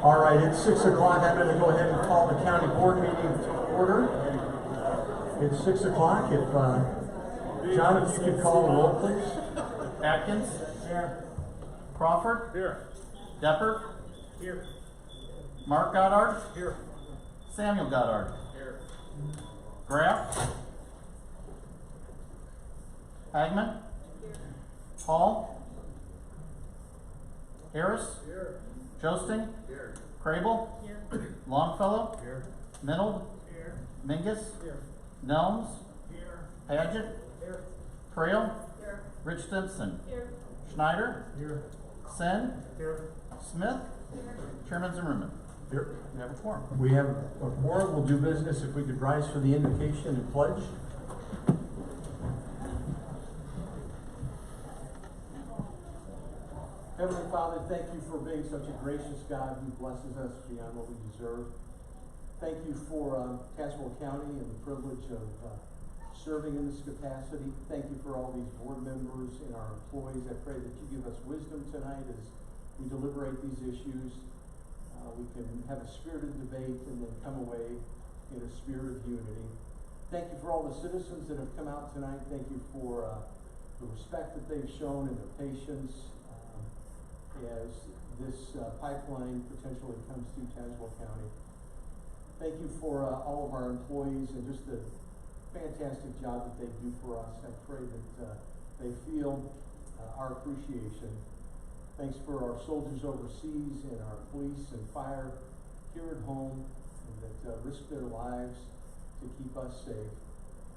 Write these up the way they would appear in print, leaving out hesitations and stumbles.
All right, it's 6 o'clock. I'm going to go ahead and call the county board meeting to order. It's 6 o'clock. If John, if you could call the roll, please. Atkins? Here. Crawford? Here. Depper? Here. Mark Goddard? Here. Samuel Goddard? Here. Graff? Hagman? Hall? Harris? Here. Josting? Here. Crable? Here. Longfellow? Here. Minold? Here. Mingus? Here. Nelms? Here. Paget? Here. Trail? Here. Rich Stimson? Here. Schneider? Here. Sen? Here. Smith? Chairman Zimmerman? Here. We have a quorum. We have a quorum. We'll do business. If we could rise for the invocation and pledge. Heavenly Father, thank you for being such a gracious God who blesses us beyond what we deserve. Thank you for Tazewell County and the privilege of serving in this capacity. Thank you for all these board members and our employees. I pray that you give us wisdom tonight as we deliberate these issues. We can have a spirited debate and then come away in a spirit of unity. Thank you for all the citizens that have come out tonight. Thank you for the respect that they've shown and the patience as this pipeline potentially comes through Tazewell County. Thank you for all of our employees and just the fantastic job that they do for us. I pray that they feel our appreciation. Thanks for our soldiers overseas and our police and fire here at home and that risk their lives to keep us safe.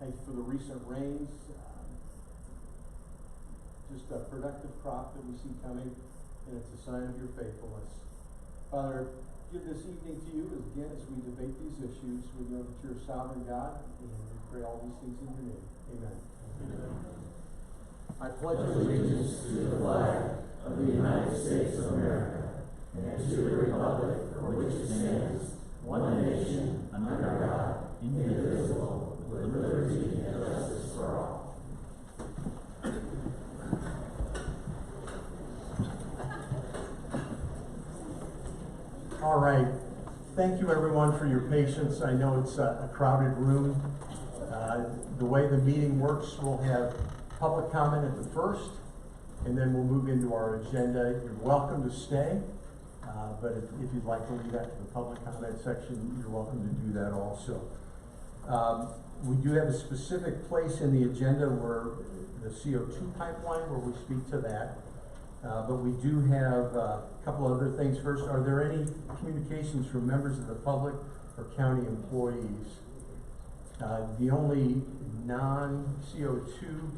Thank you for the recent rains. Just a productive crop that we see coming. And it's a sign of your faithfulness. Father, give this evening to you again as we debate these issues. We know that you're a sovereign God, and we pray all these things in your name. Amen. Amen. I pledge allegiance to the flag of the United States of America and to the republic for which it stands, one nation, under God, indivisible, with liberty and justice for all. All right. Thank you, everyone, for your patience. I know it's a crowded room. The way the meeting works, we'll have public comment at the first, and then we'll move into our agenda. You're welcome to stay, but if you'd like to leave that to the public comment section, you're welcome to do that also. We do have a specific place in the agenda where the CO2 pipeline, where we speak to that. But we do have a couple other things. First, are there any communications from members of the public or county employees? The only non-CO2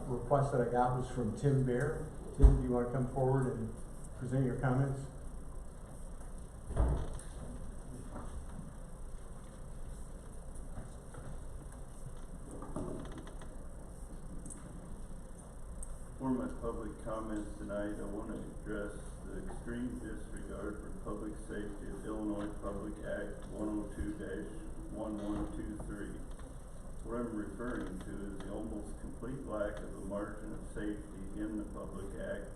request that I got was from Tim Bear. Tim, do you want to come forward and present your comments? For my public comments tonight, I want to address the extreme disregard for public safety of Illinois Public Act 102-1123. What I'm referring to is the almost complete lack of a margin of safety in the Public Act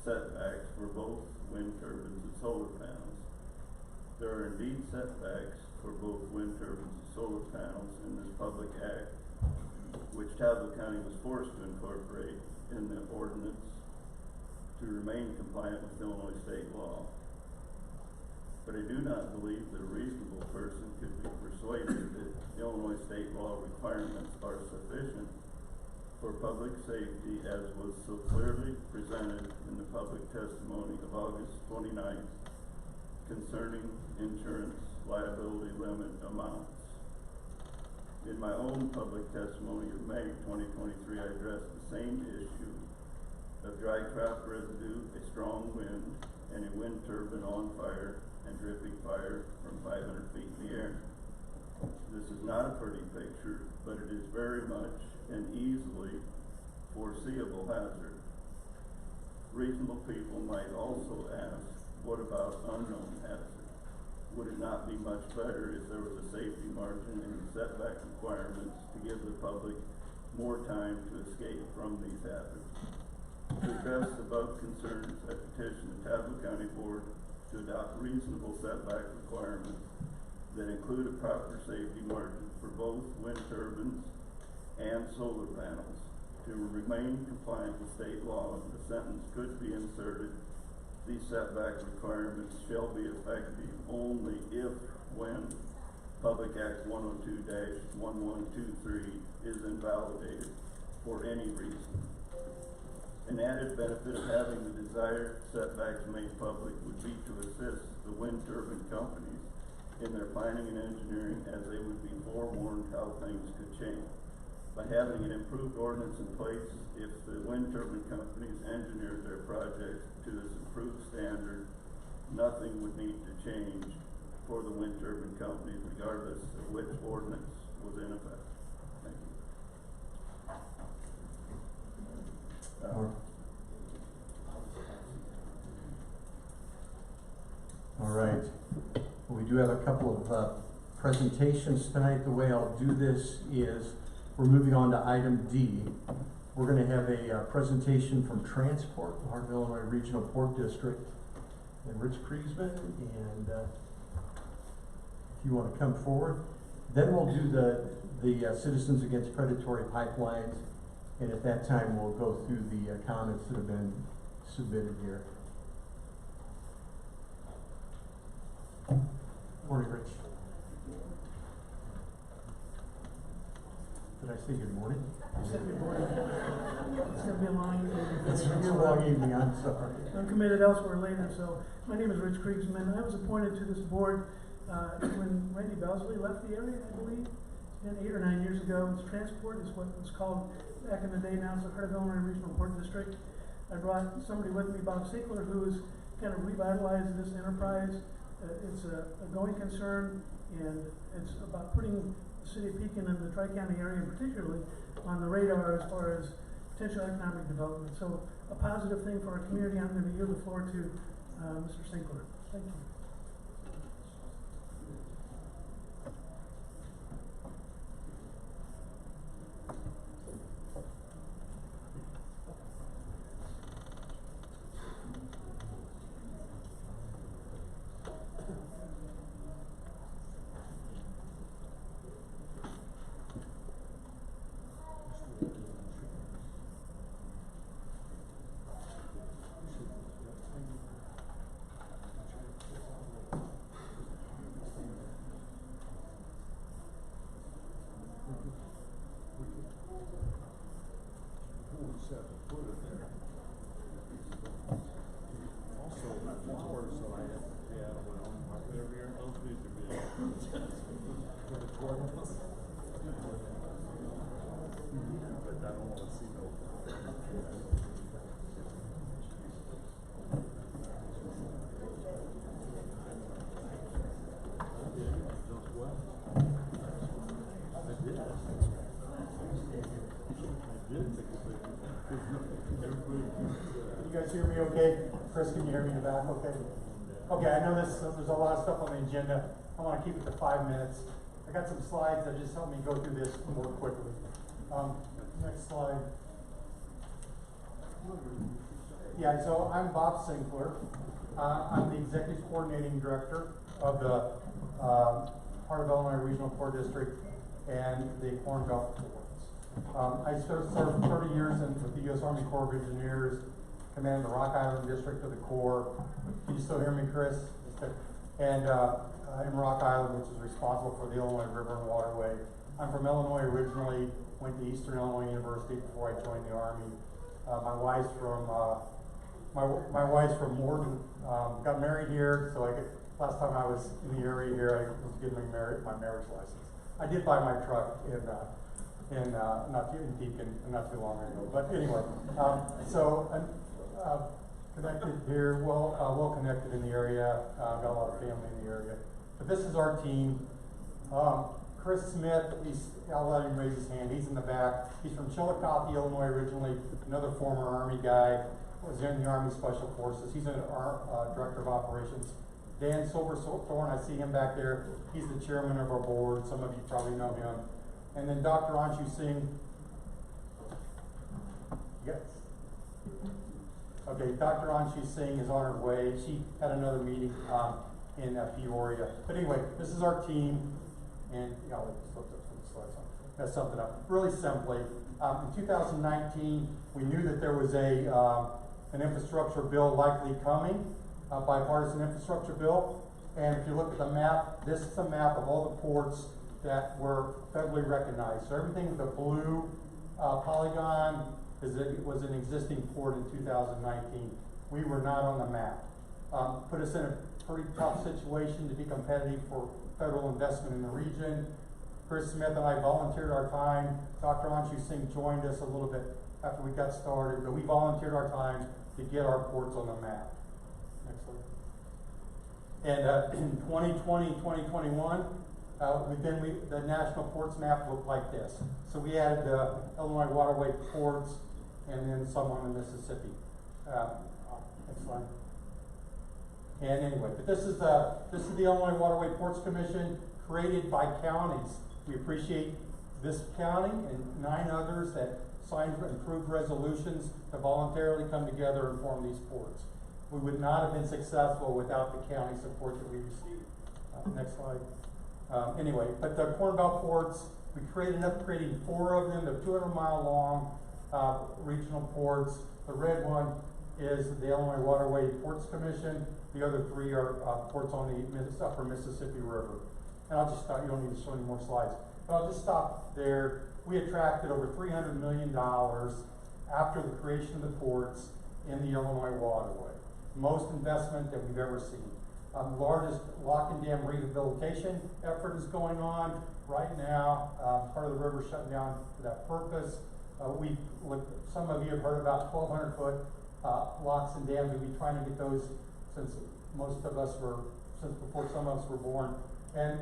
setbacks for both wind turbines and solar panels. There are indeed setbacks for both wind turbines and solar panels in this Public Act, which Tazewell County was forced to incorporate in the ordinance to remain compliant with Illinois state law. But I do not believe that a reasonable person could be persuaded that Illinois state law requirements are sufficient for public safety as was so clearly presented in the public testimony of August 29th concerning insurance liability limit amounts. In my own public testimony of May 2023, I addressed the same issue of dry crop residue, a strong wind, and a wind turbine on fire and dripping fire from 500 feet in the air. This is not a pretty picture, but it is very much an easily foreseeable hazard. Reasonable people might also ask, what about unknown hazards? Would it not be much better if there was a safety margin in the setback requirements to give the public more time to escape from these hazards? To address the above concerns, I petitioned the Tazewell County Board to adopt reasonable setback requirements that include a proper safety margin for both wind turbines and solar panels. To remain compliant with state law, the sentence could be inserted: these setback requirements shall be effective only if, when Public Act 102-1123 is invalidated for any reason. An added benefit of having the desired setbacks made public would be to assist the wind turbine companies in their planning and engineering, as they would be forewarned how things could change. By having an improved ordinance in place, if the wind turbine companies engineered their projects to this improved standard, nothing would need to change for the wind turbine companies, regardless of which ordinance was in effect. Thank you. All right. We do have a couple of presentations tonight. The way I'll do this is we're moving on to item D. We're going to have a presentation from Transport, the Heart of Illinois Regional Port District, and Rich Kriesman. And if you want to come forward, then we'll do the Citizens Against Predatory Pipelines. And at that time, we'll go through the comments that have been submitted here. Morning, Rich. Did I say good morning? I said good morning. It's going to be a long evening. It's a long evening, I'm sorry. I'm committed elsewhere later, so my name is Rich Kriesman. I was appointed to this board when Randy Belsley left the area, I believe. It's been 8 or 9 years ago. It's Transport is what it was called back in the day. Now it's the Heart of Illinois Regional Port District. I brought somebody with me, Bob Sinkler, who has kind of revitalized this enterprise. It's a going concern, and it's about putting the city of Pekin and the Tri-County area particularly on the radar as far as potential economic development. So a positive thing for our community. I'm going to yield the floor to Mr. Sinkler. Thank you. You guys hear me okay? Chris, can you hear me in the back okay? Okay, I know there's a lot of stuff on the agenda. I want to keep it to 5 minutes. I got some slides that just help me go through this more quickly. Next slide. Yeah, so I'm Bob Sinkler. I'm the Executive Coordinating Director of the Heart of Illinois Regional Port District and the Corn Belt Ports. I served 30 years with the U.S. Army Corps of Engineers, commanded the Rock Island District of the Corps. Can you still hear me, Chris? And in Rock Island, which is responsible for the Illinois River and Waterway. I'm from Illinois originally, went to Eastern Illinois University before I joined the Army. My wife's from Morton. Got married here, so last time I was in the area here, I was getting my marriage license. I did buy my truck in Pekin not too long ago. But anyway, so I'm connected here, well connected in the area. Got a lot of family in the area. But this is our team. Chris Smith, I'll let him raise his hand. He's in the back. He's from Chillicothe, Illinois originally. Another former Army guy. Was in the Army Special Forces. He's our Director of Operations. Dan Silverthorne, I see him back there. He's the chairman of our board. Some of you probably know him. And then Dr. Anshu Singh. Yes. Okay. Okay, Dr. Anshi Singh is on her way. She had another meeting, in Peoria. But anyway, this is our team, and, you know, that's something up. Really simply, in 2019, we knew that there was an infrastructure bill likely coming, a bipartisan infrastructure bill. And if you look at the map, this is a map of all the ports that were federally recognized. So everything with the blue polygon was an existing port in 2019. We were not on the map. Put us in a pretty tough situation to be competitive for federal investment in the region. Chris Smith and I volunteered our time. Dr. Anshu Singh joined us a little bit after we got started, but we volunteered our time to get our ports on the map. Next slide. And in 2020, 2021, the national ports map looked like this. So we added the Illinois waterway ports and then some on the Mississippi. Next slide. And anyway, but this is the Illinois Waterway Ports Commission, created by counties. We appreciate this county and 9 others that signed approved resolutions to voluntarily come together and form these ports. We would not have been successful without the county support that we received. Next slide. Anyway, but the Corn Belt ports, we ended up creating 4 of them. They're 200-mile long regional ports. The red one is the Illinois Waterway Ports Commission. The other 3 are ports on the upper Mississippi River. And I'll just stop. You don't need to show any more slides. But I'll just stop there. We attracted over $300 million after the creation of the ports in the Illinois waterway. Most investment that we've ever seen. The largest lock and dam rehabilitation effort is going on right now. Part of the river shut down for that purpose. Some of you have heard about 1,200-foot locks and dams. We've been trying to get those since before some of us were born. And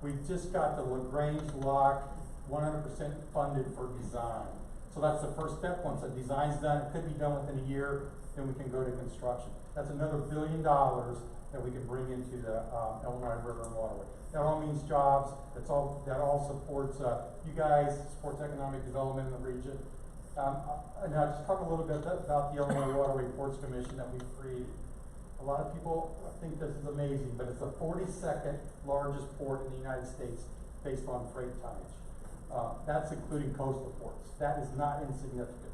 we just got the LaGrange lock 100% funded for design. So that's the first step. Once the design's done, it could be done within a year, then we can go to construction. That's another $1 billion that we can bring into the Illinois River and Waterway. That all means jobs. That all supports you guys, supports economic development in the region. And I'll just talk a little bit about the Illinois Waterway Ports Commission that we've created. A lot of people think this is amazing, but it's the 42nd largest port in the United States based on freight tonnage. That's including coastal ports. That is not insignificant.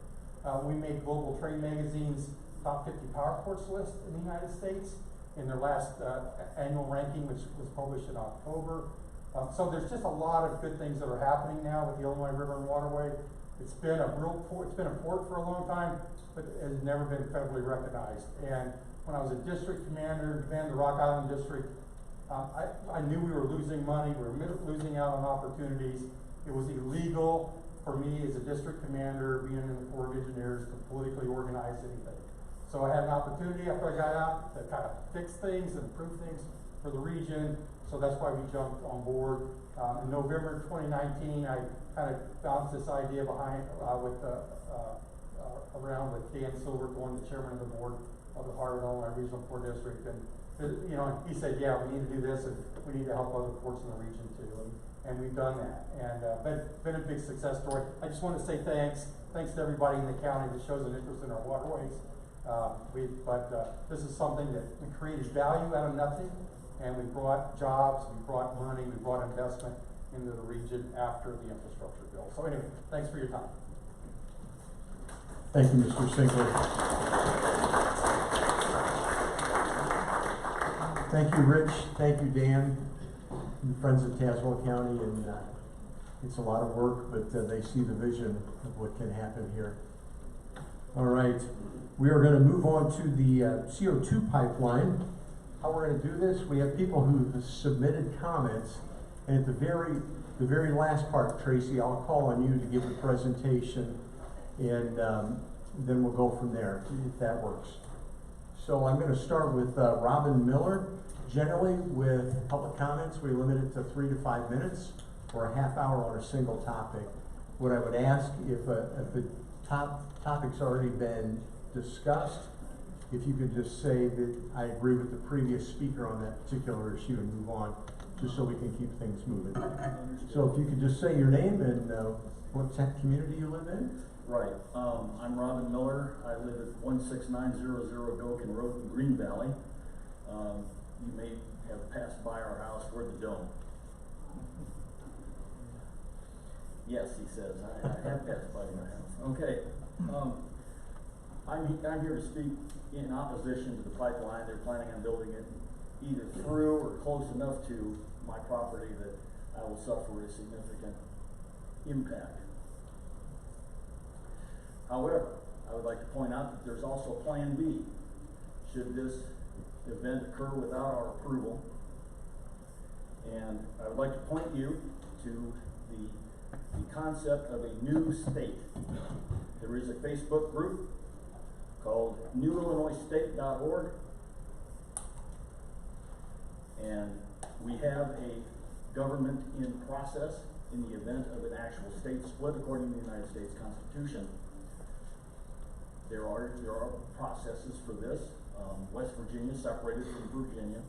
We made Global Trade Magazine's top 50 power ports list in the United States in their last annual ranking, which was published in October. So there's just a lot of good things that are happening now with the Illinois River and Waterway. It's been a real port. It's been a port for a long time, but it has never been federally recognized. And when I was a district commander, command the Rock Island District, I knew we were losing money. We were losing out on opportunities. It was illegal for me as a district commander, being in the Corps of Engineers, to politically organize anything. So I had an opportunity after I got out to kind of fix things and improve things for the region. So that's why we jumped on board. In November 2019, I kind of bounced this idea around with Dan Silverthorne, the chairman of the board of the Heart of Illinois Regional Port District, and he said, yeah, we need to do this, and we need to help other ports in the region too, and we've done that, and been a big success story. I just want to say thanks to everybody in the county that shows an interest in our waterways. This is something that we created value out of nothing, and we brought jobs, we brought money, we brought investment into the region after the infrastructure bill. So anyway, thanks for your time. Thank you, Mr. Sinkler. Thank you, Rich. Thank you, Dan, and friends of Tazewell County. And it's a lot of work, but they see the vision of what can happen here. All right, we are going to move on to the CO2 pipeline. How we're going to do this? We have people who have submitted comments, and at the very last part, Tracy, I'll call on you to give the presentation. And then we'll go from there, if that works. So I'm going to start with Robin Miller. Generally, with public comments, we limit it to 3 to 5 minutes or a half hour on a single topic. What I would ask, if the topic's already been discussed, if you could just say that I agree with the previous speaker on that particular issue and move on, just so we can keep things moving. So if you could just say your name and what community you live in, Right, I'm Robin Miller, I live at 16900 Gokin Road in Green Valley. You may have passed by our house, we're the dome. Yes, he says, I have passed by your house. Okay, I'm here to speak in opposition to the pipeline. They're planning on building it either through or close enough to my property that I will suffer a significant impact. However, I would like to point out that there's also Plan B. Should this event occur without our approval, and I would like to point you to the concept of a new state. There is a Facebook group called newillinoisstate.org, and we have a government in process in the event of an actual state split according to the United States Constitution. There are processes for this. West Virginia separated from Virginia.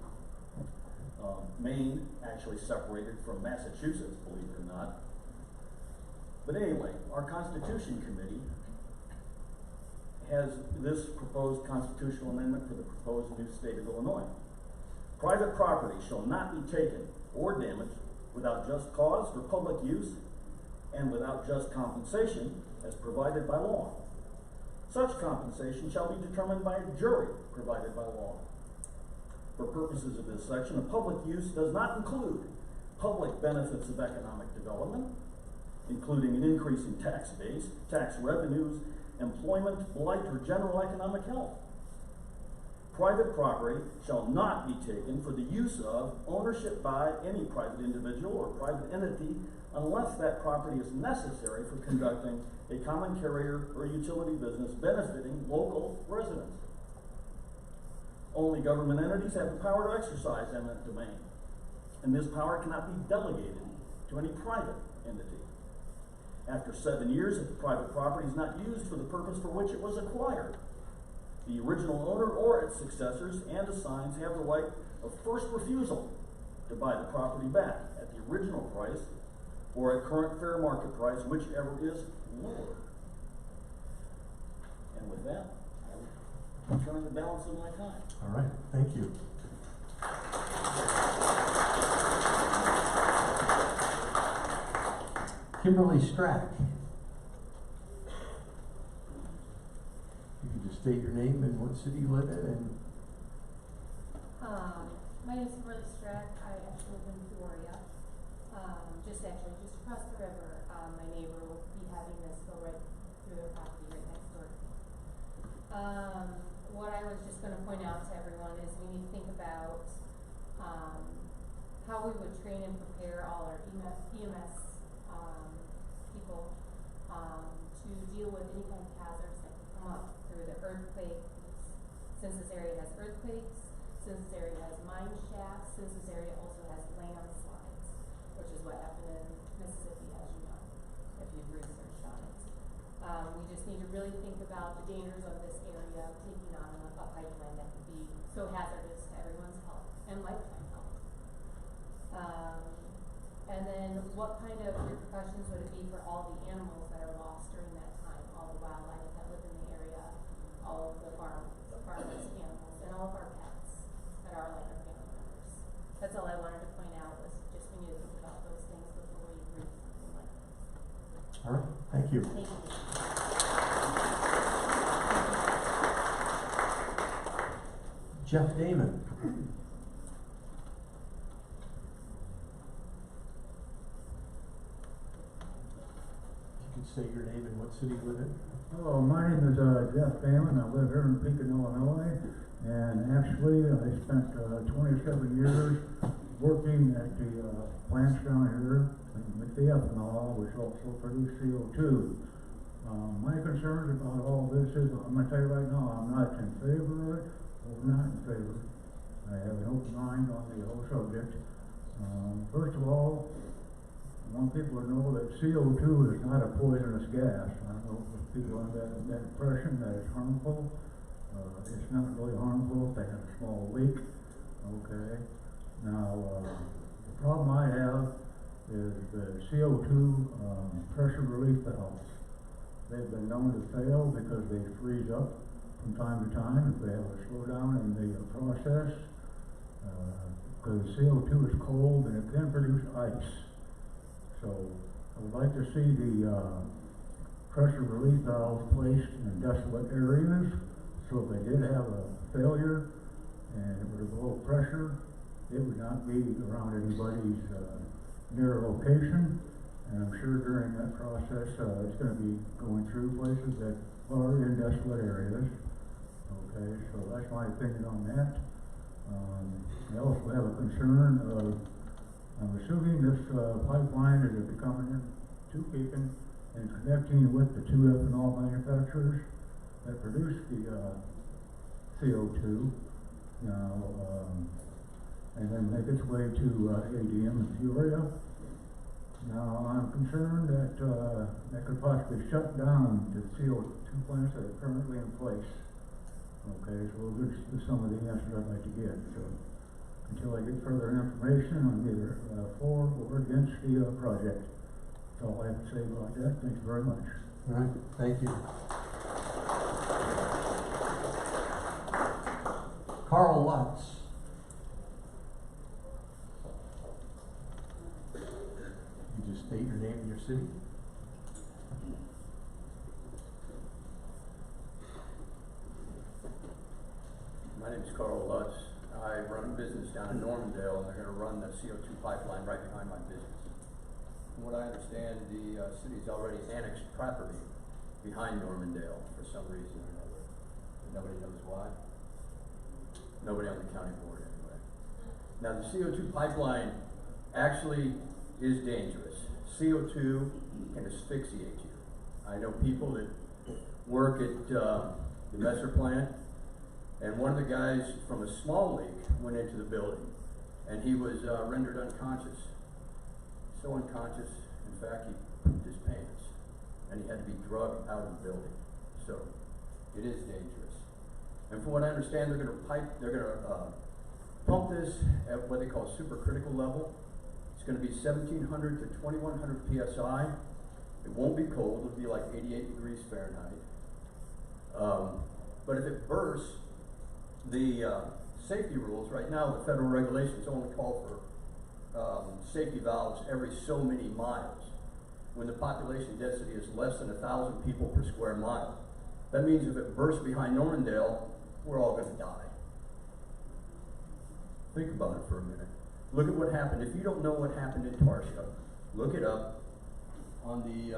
Maine actually separated from Massachusetts, believe it or not. But anyway, our Constitution Committee has this proposed constitutional amendment for the proposed new state of Illinois. Private property shall not be taken or damaged without just cause for public use and without just compensation as provided by law. Such compensation shall be determined by a jury provided by law. For purposes of this section, a public use does not include public benefits of economic development, including an increase in tax base, tax revenues, employment, blight, or general economic health. Private property shall not be taken for the use of, ownership by any private individual or private entity unless that property is necessary for conducting a common carrier or utility business benefiting local residents. Only government entities have the power to exercise eminent domain, and this power cannot be delegated to any private entity. After 7 years, if the private property is not used for the purpose for which it was acquired, the original owner or its successors and assigns have the right of first refusal to buy the property back at the original price or at current fair market price, whichever is lower. And with that, I will return the balance of my time. All right, thank you. Kimberly Strack. You can just state your name and what city you live in and my name is Kimberly Strack. I actually live in Peoria. Just across the river. My neighbor will be having this go right through their property right next door. What I was just going to point out to everyone is we need to think about how we would train and prepare all our EMS people to deal with any kind of hazards that could come up through the earthquake. Since this area has earthquakes, since this area has mine shafts, since this area also has landslides, which is what happened in Mississippi, as you know, if you've researched on it. We just need to really think about the dangers of this area taking on a pipeline that could be so hazardous to everyone's health and lifetime health. And then what kind of repercussions would it be for all the animals that are lost during that time, all the wildlife that live in the area, all of the farmers animals, and all of our pets that are like our family members. That's all I wanted to point out, was just we need to think about those things before we agree to something like this. all right, thank you. Thank you. Jeff Damon. You can say your name and what city you live in. Hello, my name is Jeff Damon. I live here in Pekin, Illinois, and actually I spent 27 years working at the plants down here with the ethanol, which also produce CO2. My concerns about all this is, I'm going to tell you right now, I'm not in favor of it or not in favor. I have an open mind on the whole subject. First of all, I want people to know that CO2 is not a poisonous gas. I don't know if people have that impression that it's harmful. It's not really harmful if they have a small leak. Okay. Now, the problem I have is the CO2 pressure relief valves. They've been known to fail because they freeze up from time to time if they have a slowdown in the process. Because CO2 is cold and it can produce ice. So I would like to see the pressure relief valves placed in desolate areas. So if they did have a failure and it was below pressure, it would not be around anybody's near location. And I'm sure during that process, it's going to be going through places that are in desolate areas. Okay, so that's my opinion on that. I also have a concern of, I'm assuming this pipeline is coming in to Pekin and connecting with the two ethanol manufacturers that produce the CO2 now, and then make its way to ADM and Peoria. Now, I'm concerned that that could possibly shut down the CO2 plants that are currently in place. Okay, so those are some of the answers I'd like to get. So, until I get further information, I'm either for or against the project. That's all I have to say about that. Thank you very much. All right, thank you. Carl Lutz. You just state your name and your city. My name is Carl Lutz. I run a business down in Normandale, and they're going to run the CO2 pipeline right behind my business. From what I understand, the city's already annexed property behind Normandale for some reason or another. Nobody knows why. Nobody on the county board, anyway. Now, the CO2 pipeline actually is dangerous. CO2 can asphyxiate you. I know people that work at the Messer plant, and one of the guys from a small leak went into the building, and he was rendered unconscious. So unconscious, in fact, he pooped his pants, and he had to be drugged out of the building. So it is dangerous. And from what I understand, they're going to pump this at what they call supercritical level. It's going to be 1,700 to 2,100 psi. It won't be cold. It'll be like 88 degrees Fahrenheit. But if it bursts, the safety rules, right now the federal regulations only call for safety valves every so many miles, when the population density is less than 1,000 people per square mile. That means if it bursts behind Normandale, we're all going to die. Think about it for a minute. Look at what happened. If you don't know what happened in Tarsha, look it up on the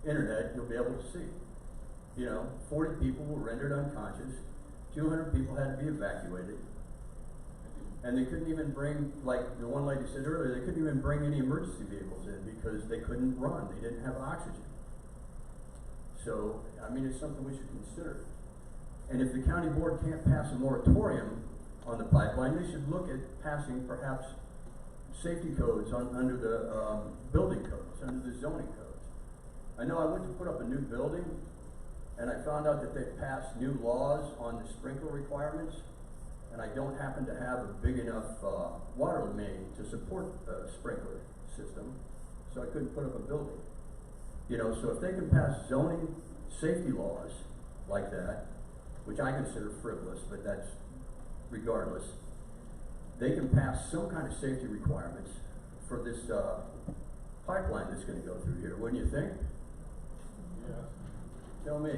internet. You'll be able to see. 40 people were rendered unconscious. 200 people had to be evacuated. And they couldn't even bring, like the one lady said earlier, they couldn't even bring any emergency vehicles in because they couldn't run. They didn't have oxygen. So, I mean, it's something we should consider. And if the county board can't pass a moratorium on the pipeline, they should look at passing perhaps safety codes under the building codes, under the zoning codes. I know I went to put up a new building, and I found out that they passed new laws on the sprinkler requirements, and I don't happen to have a big enough water main to support a sprinkler system, so I couldn't put up a building. So if they can pass zoning safety laws like that, which I consider frivolous, but that's regardless, they can pass some kind of safety requirements for this pipeline that's going to go through here, wouldn't you think? Yeah. Tell me.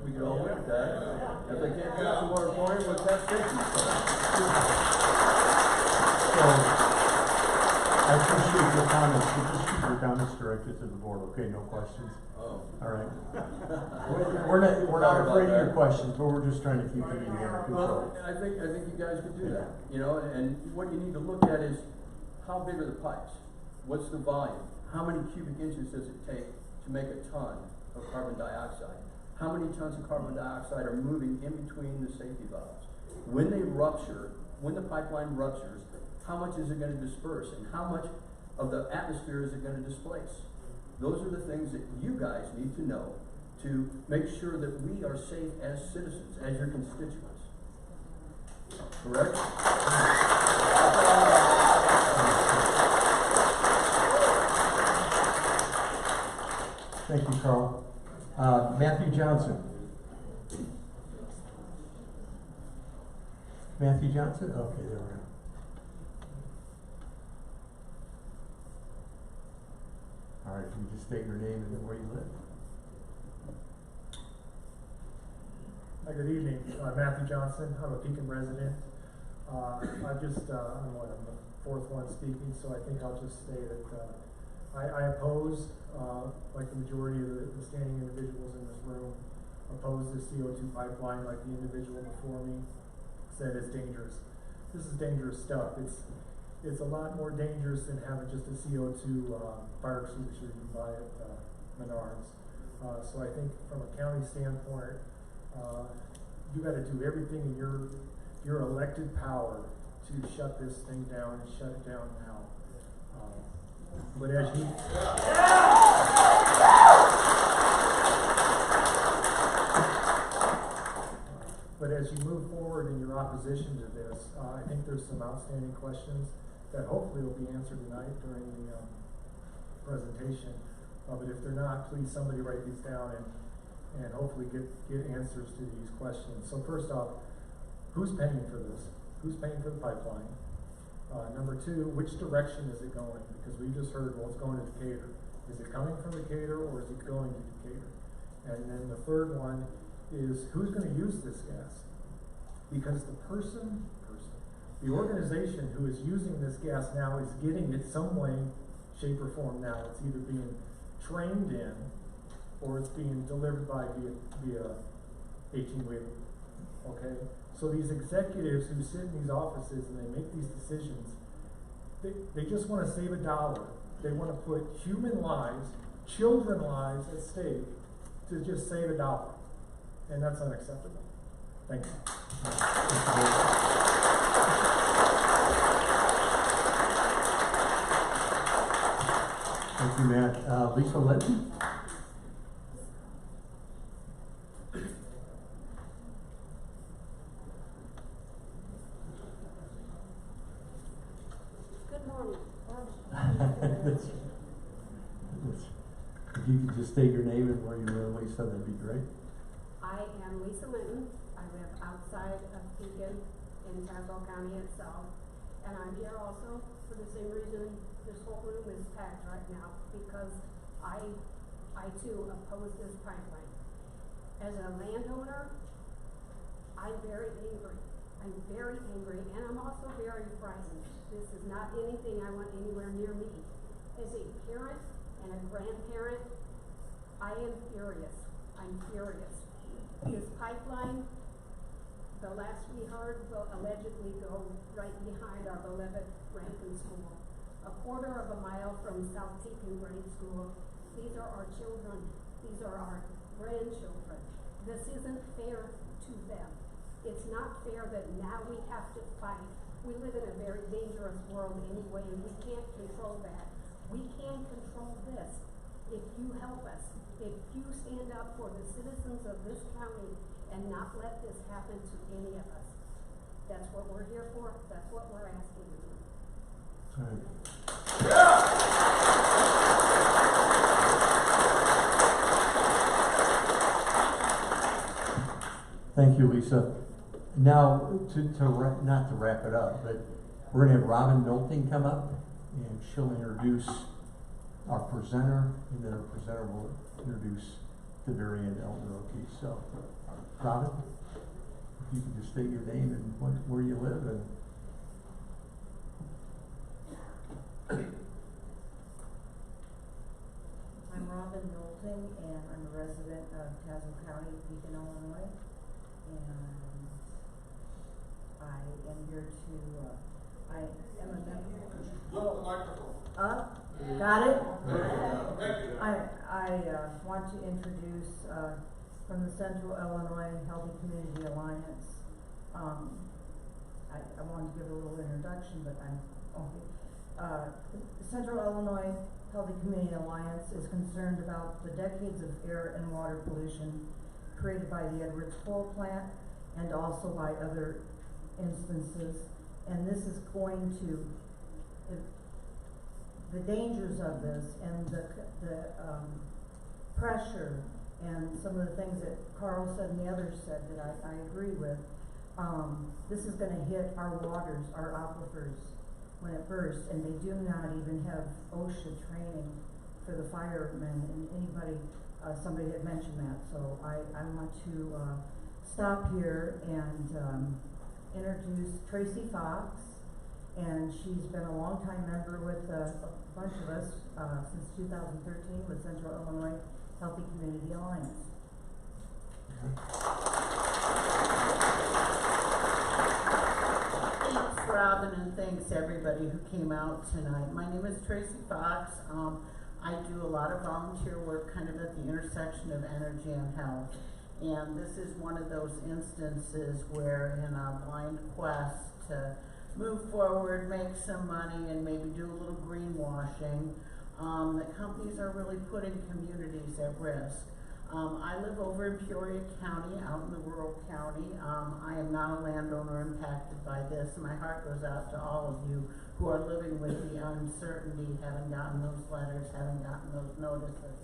We could all win that. If they can't pass a moratorium, what's that safety for? So, I appreciate your comments. Just keep your comments directed to the board, okay? No questions? Oh. All right. We're not afraid of your questions, but we're just trying to keep it in under control. Well, I think you guys could do that, and what you need to look at is how big are the pipes? What's the volume? How many cubic inches does it take to make a ton of carbon dioxide? How many tons of carbon dioxide are moving in between the safety valves? When they rupture, when the pipeline ruptures, how much is it going to disperse, and how much of the atmosphere is it going to displace? Those are the things that you guys need to know to make sure that we are safe as citizens, as your constituents. Correct? Thank you, Carl. Matthew Johnson. Matthew Johnson? Okay, there we go. All right, can you just state your name and then where you live? Good evening, Matthew Johnson. I'm a Pekin resident. I'm the fourth one speaking, so I think I'll just say that I oppose, like the majority of the standing individuals in this room, oppose the CO2 pipeline like the individual before me said it's dangerous. This is dangerous stuff. It's a lot more dangerous than having just a CO2 fire extinguisher you can buy at Menards. So I think from a county standpoint, you got to do everything in your elected power to shut this thing down and shut it down now. But as you move forward in your opposition to this, I think there's some outstanding questions that hopefully will be answered tonight during the presentation. But if they're not, please somebody write these down and hopefully get answers to these questions. So first off, who's paying for this? Who's paying for the pipeline? Number two, which direction is it going? Because we just heard, well, it's going to Decatur. Is it coming from Decatur or is it going to Decatur? And then the third one is who's going to use this gas? Because the organization who is using this gas now is getting it some way, shape, or form now. It's either being trained in or it's being delivered via 18-wheeler, okay? So these executives who sit in these offices and they make these decisions, they just want to save $1. They want to put human lives, children lives at stake to just save $1. And that's unacceptable. Thank you. Thank you, Matt. Lisa Linton? Good morning. If you could just state your name and where you live, Lisa, that'd be great. I am Lisa Linton. I live outside of Pekin in Tazewell County itself. And I'm here also for the same reason this whole room is packed right now, because I too oppose this pipeline. As a landowner, I'm very angry. I'm very angry, and I'm also very frightened. This is not anything I want anywhere near me. As a parent and a grandparent, I am furious. I'm furious. This pipeline, the last we heard, will allegedly go right behind our beloved Rankin School, a quarter of a mile from South Pekin Grade School. These are our children. These are our grandchildren. This isn't fair to them. It's not fair that now we have to fight. We live in a very dangerous world anyway, and we can't control that. We can control this if you help us, if you stand up for the citizens of this county and not let this happen to any of us. That's what we're here for. That's what we're asking you. All right. Thank you, Lisa. Now, not to wrap it up, but we're going to have Robin Nolting come up, and she'll introduce our presenter, and then our presenter will introduce the very end elder piece. So, Robin, if you could just state your name and where you live. And I'm Robin Nolting, and I'm a resident of Tazewell County, Pekin, Illinois. And I am here to, I am a member. Blow the microphone. Got it? I want to introduce, from the Central Illinois Healthy Community Alliance. I wanted to give a little introduction, but I'm okay. Central Illinois Healthy Community Alliance is concerned about the decades of air and water pollution created by the Edwards coal plant and also by other instances. And this is going to, the dangers of this and the pressure and some of the things that Carl said and the others said that I agree with, this is gonna hit our waters, our aquifers when it bursts, and they do not even have OSHA training for the firemen and anybody, somebody had mentioned that, so I want to, stop here and, introduce Tracy Fox, and she's been a longtime member with, a bunch of us, since 2013 with Central Illinois Healthy Community Alliance. Thanks, Robin, and thanks everybody who came out tonight. My name is Tracy Fox. I do a lot of volunteer work kind of at the intersection of energy and health. And this is one of those instances where in a blind quest to move forward, make some money, and maybe do a little greenwashing, that companies are really putting communities at risk. I live over in Peoria County, out in the rural county. I am not a landowner impacted by this. My heart goes out to all of you who are living with the uncertainty, haven't gotten those letters, haven't gotten those notices.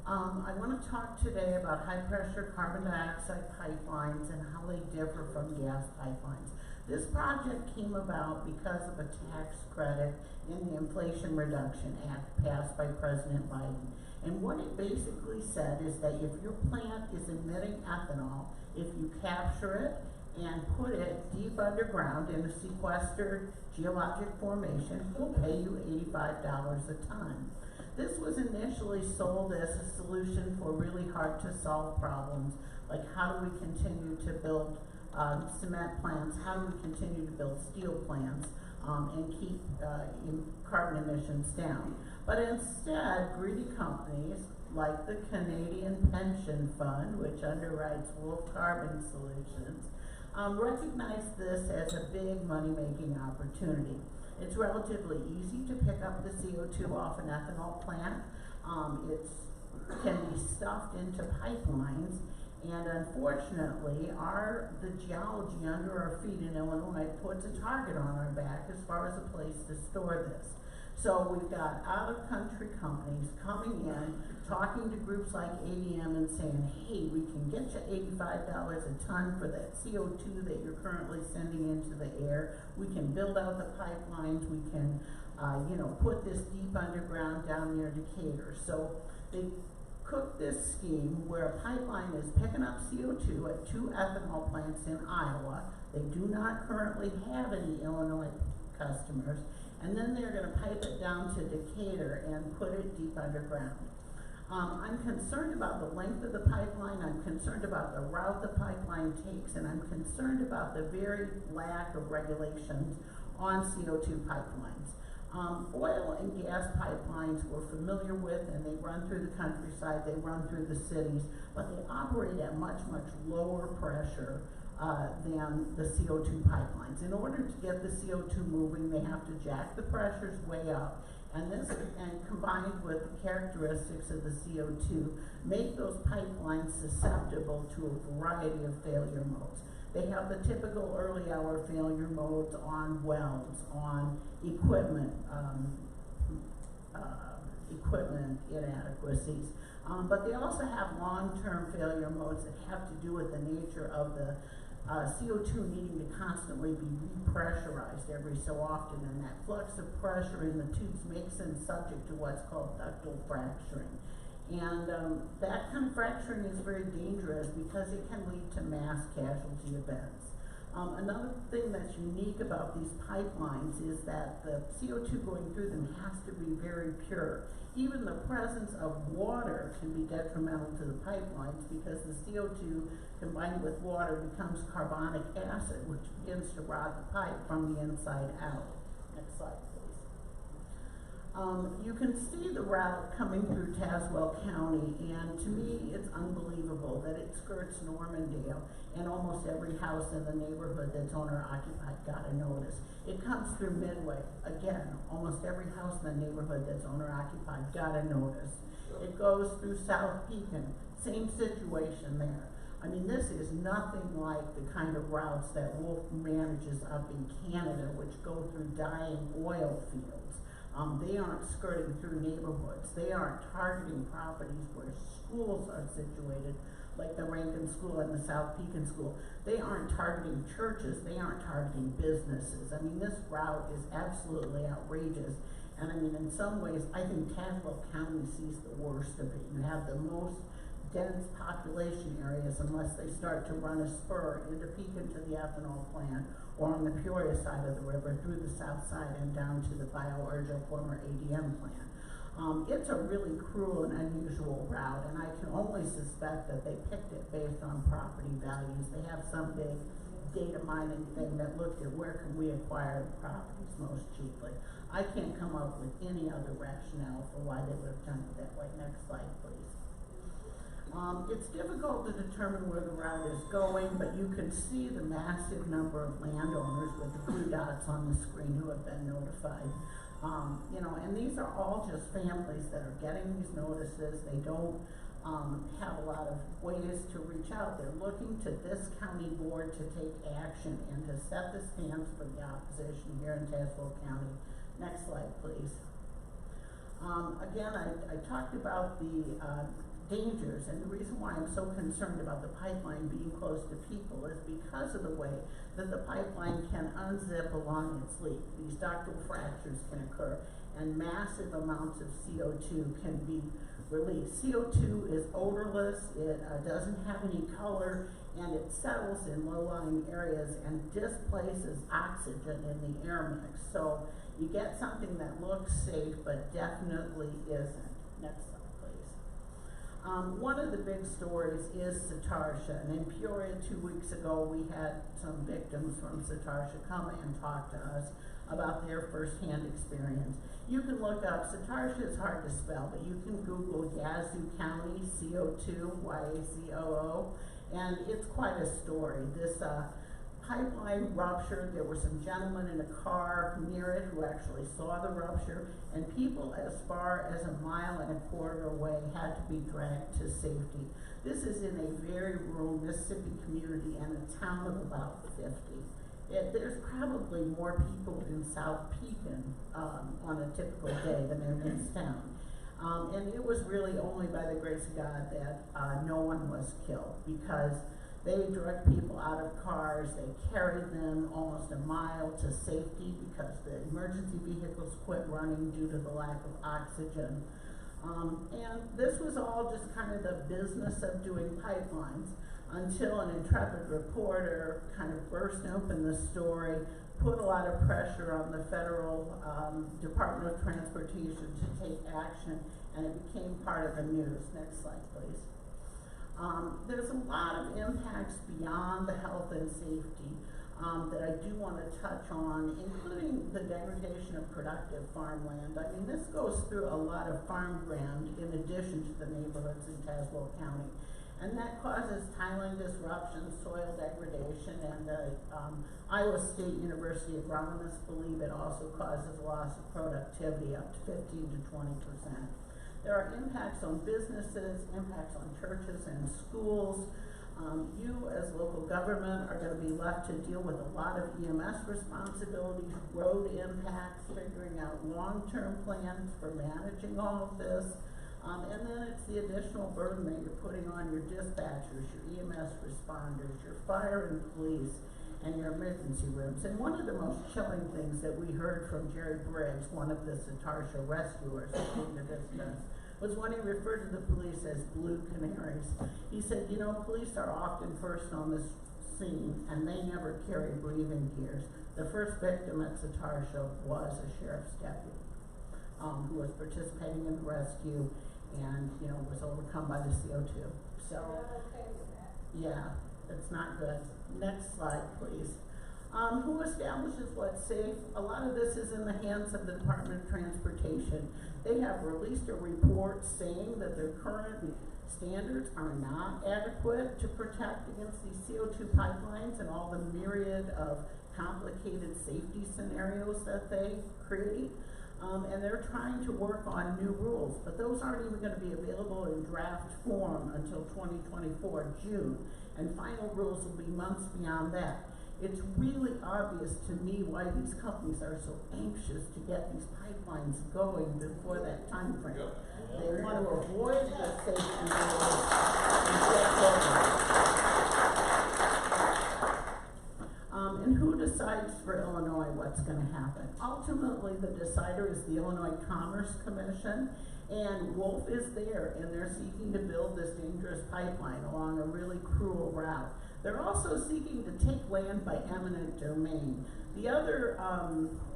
I want to talk today about high-pressure carbon dioxide pipelines and how they differ from gas pipelines. This project came about because of a tax credit in the Inflation Reduction Act passed by President Biden. And what it basically said is that if your plant is emitting ethanol, if you capture it and put it deep underground in a sequestered geologic formation, we'll pay you $85 a ton. This was initially sold as a solution for really hard to solve problems, like how do we continue to build cement plants, how do we continue to build steel plants, and keep carbon emissions down. But instead, greedy companies like the Canadian Pension Fund, which underwrites Wolf Carbon Solutions, recognize this as a big money-making opportunity. It's relatively easy to pick up the CO2 off an ethanol plant. It can be stuffed into pipelines, and unfortunately, the geology under our feet in Illinois puts a target on our back as far as a place to store this. So we've got out-of-country companies coming in, talking to groups like ADM and saying, hey, we can get you $85 a ton for that CO2 that you're currently sending into the air. We can build out the pipelines. We can, put this deep underground down near Decatur. So they cooked this scheme where a pipeline is picking up CO2 at 2 ethanol plants in Iowa. They do not currently have any Illinois customers. And then they're going to pipe it down to Decatur and put it deep underground. I'm concerned about the length of the pipeline, I'm concerned about the route the pipeline takes, and I'm concerned about the very lack of regulations on CO2 pipelines. Oil and gas pipelines we're familiar with, and they run through the countryside, they run through the cities, but they operate at much, much lower pressure than the CO2 pipelines. In order to get the CO2 moving, they have to jack the pressures way up. And this, and combined with the characteristics of the CO2, make those pipelines susceptible to a variety of failure modes. They have the typical early hour failure modes on welds, on equipment, equipment inadequacies. But they also have long-term failure modes that have to do with the nature of the CO2 needing to constantly be repressurized every so often, and that flux of pressure in the tubes makes them subject to what's called ductile fracturing. And that kind of fracturing is very dangerous because it can lead to mass casualty events. Another thing that's unique about these pipelines is that the CO2 going through them has to be very pure. Even the presence of water can be detrimental to the pipelines because the CO2 combined with water becomes carbonic acid, which begins to rot the pipe from the inside out. Next slide, please. You can see the route coming through Tazewell County, and to me it's unbelievable that it skirts Normandale, and almost every house in the neighborhood that's owner-occupied got a notice. It comes through Midway. Again, almost every house in the neighborhood that's owner-occupied got a notice. It goes through South Pekin, same situation there. I mean, this is nothing like the kind of routes that Wolf manages up in Canada, which go through dying oil fields. They aren't skirting through neighborhoods. They aren't targeting properties where schools are situated, like the Rankin School and the South Pekin School. They aren't targeting churches. They aren't targeting businesses. I mean, this route is absolutely outrageous. And I mean, in some ways, I think Tazewell County sees the worst of it. You have the most dense population areas unless they start to run a spur into Pekin to the ethanol plant, or on the Peoria side of the river through the south side and down to the Biourgel former ADM plant. It's a really cruel and unusual route, and I can only suspect that they picked it based on property values. They have some big data mining thing that looked at where can we acquire the properties most cheaply. I can't come up with any other rationale for why they would have done it that way. Next slide, please. It's difficult to determine where the route is going, but you can see the massive number of landowners with the blue dots on the screen who have been notified. You know, and these are all just families that are getting these notices. They don't have a lot of ways to reach out. They're looking to this county board to take action and to set the stance for the opposition here in Tazewell County. Next slide, please. Again, I talked about the dangers, and the reason why I'm so concerned about the pipeline being close to people is because of the way that the pipeline can unzip along its leak. These ductile fractures can occur, and massive amounts of CO2 can be released. CO2 is odorless, it doesn't have any color, and it settles in low-lying areas and displaces oxygen in the air mix. So you get something that looks safe, but definitely isn't. Next slide. One of the big stories is Satarsha, and in Peoria 2 weeks ago we had some victims from Satarsha come and talk to us about their firsthand experience. You can look up, Satarsha is hard to spell, but you can Google Yazoo County CO2, Y-A-C-O-O, and it's quite a story. This pipeline ruptured. There were some gentlemen in a car near it who actually saw the rupture, and people as far as 1.25 miles away had to be dragged to safety. This is in a very rural Mississippi community and a town of about 50. There's probably more people in South Pekin on a typical day than in this town. And it was really only by the grace of God that no one was killed, because they drug people out of cars, they carried them almost 1 mile to safety because the emergency vehicles quit running due to the lack of oxygen. And this was all just kind of the business of doing pipelines until an intrepid reporter kind of burst open the story, put a lot of pressure on the federal Department of Transportation to take action, and it became part of the news. Next slide, please. There's a lot of impacts beyond the health and safety that I do want to touch on, including the degradation of productive farmland. I mean, this goes through a lot of farm ground in addition to the neighborhoods in Tazewell County. And that causes tiling disruption, soil degradation, and the Iowa State University agronomists believe it also causes loss of productivity up to 15 to 20%. There are impacts on businesses, impacts on churches and schools. You as local government are going to be left to deal with a lot of EMS responsibilities, road impacts, figuring out long-term plans for managing all of this. And then it's the additional burden that you're putting on your dispatchers, your EMS responders, your fire and police, and your emergency rooms. And one of the most chilling things that we heard from Jerry Briggs, one of the Satarsha rescuers who came to visit us, was when he referred to the police as blue canaries. He said, you know, police are often first on the scene and they never carry breathing gears. The first victim at Satarsha was a sheriff's deputy who was participating in the rescue and, you know, was overcome by the CO2. So, yeah, it's not good. Next slide, please. Who establishes what's safe? A lot of this is in the hands of the Department of Transportation. They have released a report saying that their current standards are not adequate to protect against these CO2 pipelines and all the myriad of complicated safety scenarios that they create. And they're trying to work on new rules, but those aren't even going to be available in draft form until 2024 June, and final rules will be months beyond that. it's really obvious to me why these companies are so anxious to get these pipelines going before that time frame. They want to avoid the safety rules and get going. And who decides for Illinois what's going to happen? Ultimately, the decider is the Illinois Commerce Commission, and Wolf is there, and they're seeking to build this dangerous pipeline along a really cruel route. They're also seeking to take land by eminent domain. The other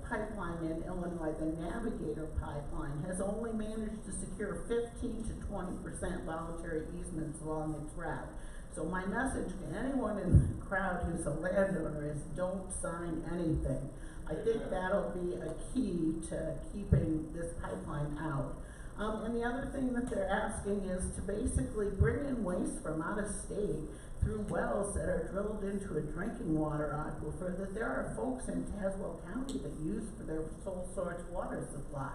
pipeline in Illinois, the Navigator pipeline, has only managed to secure 15 to 20% voluntary easements along its route. So my message to anyone in the crowd who's a landowner is don't sign anything. I think that'll be a key to keeping this pipeline out. And the other thing that they're asking is to basically bring in waste from out of state through wells that are drilled into a drinking water aquifer that there are folks in Tazewell County that use for their sole source water supply,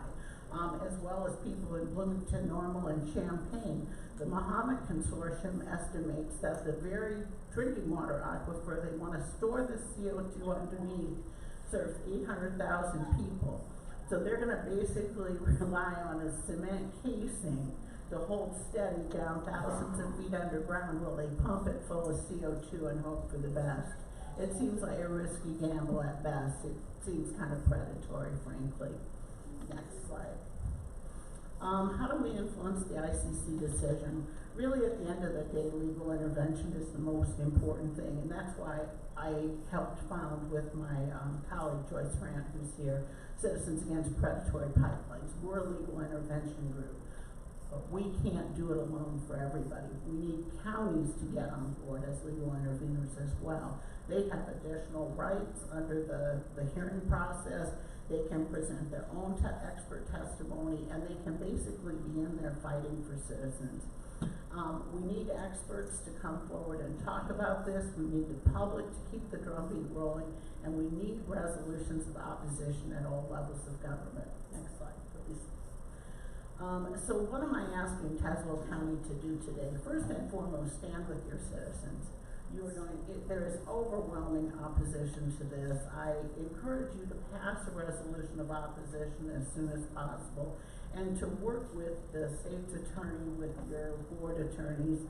as well as people in Bloomington, Normal, and Champaign. The Muhammad Consortium estimates that the very drinking water aquifer they want to store the CO2 underneath serves 800,000 people. So they're going to basically rely on a cement casing to hold steady down thousands of feet underground while they pump it full of CO2 and hope for the best. It seems like a risky gamble at best. It seems kind of predatory, frankly. Next slide. How do we influence the ICC decision? Really, at the end of the day, legal intervention is the most important thing, and that's why I helped found with my colleague Joyce Grant, who's here, Citizens Against Predatory Pipelines. We're a legal intervention group, but we can't do it alone for everybody. We need counties to get on board as legal interveners as well. They have additional rights under the hearing process. They can present their own expert testimony, and they can basically be in there fighting for citizens. We need experts to come forward and talk about this. We need the public to keep the drumbeat rolling, and we need resolutions of opposition at all levels of government. Next slide, please. So what am I asking Tazewell County to do today? First and foremost, stand with your citizens. There is overwhelming opposition to this. I encourage you to pass a resolution of opposition as soon as possible, and to work with the state's attorney, with your board attorneys,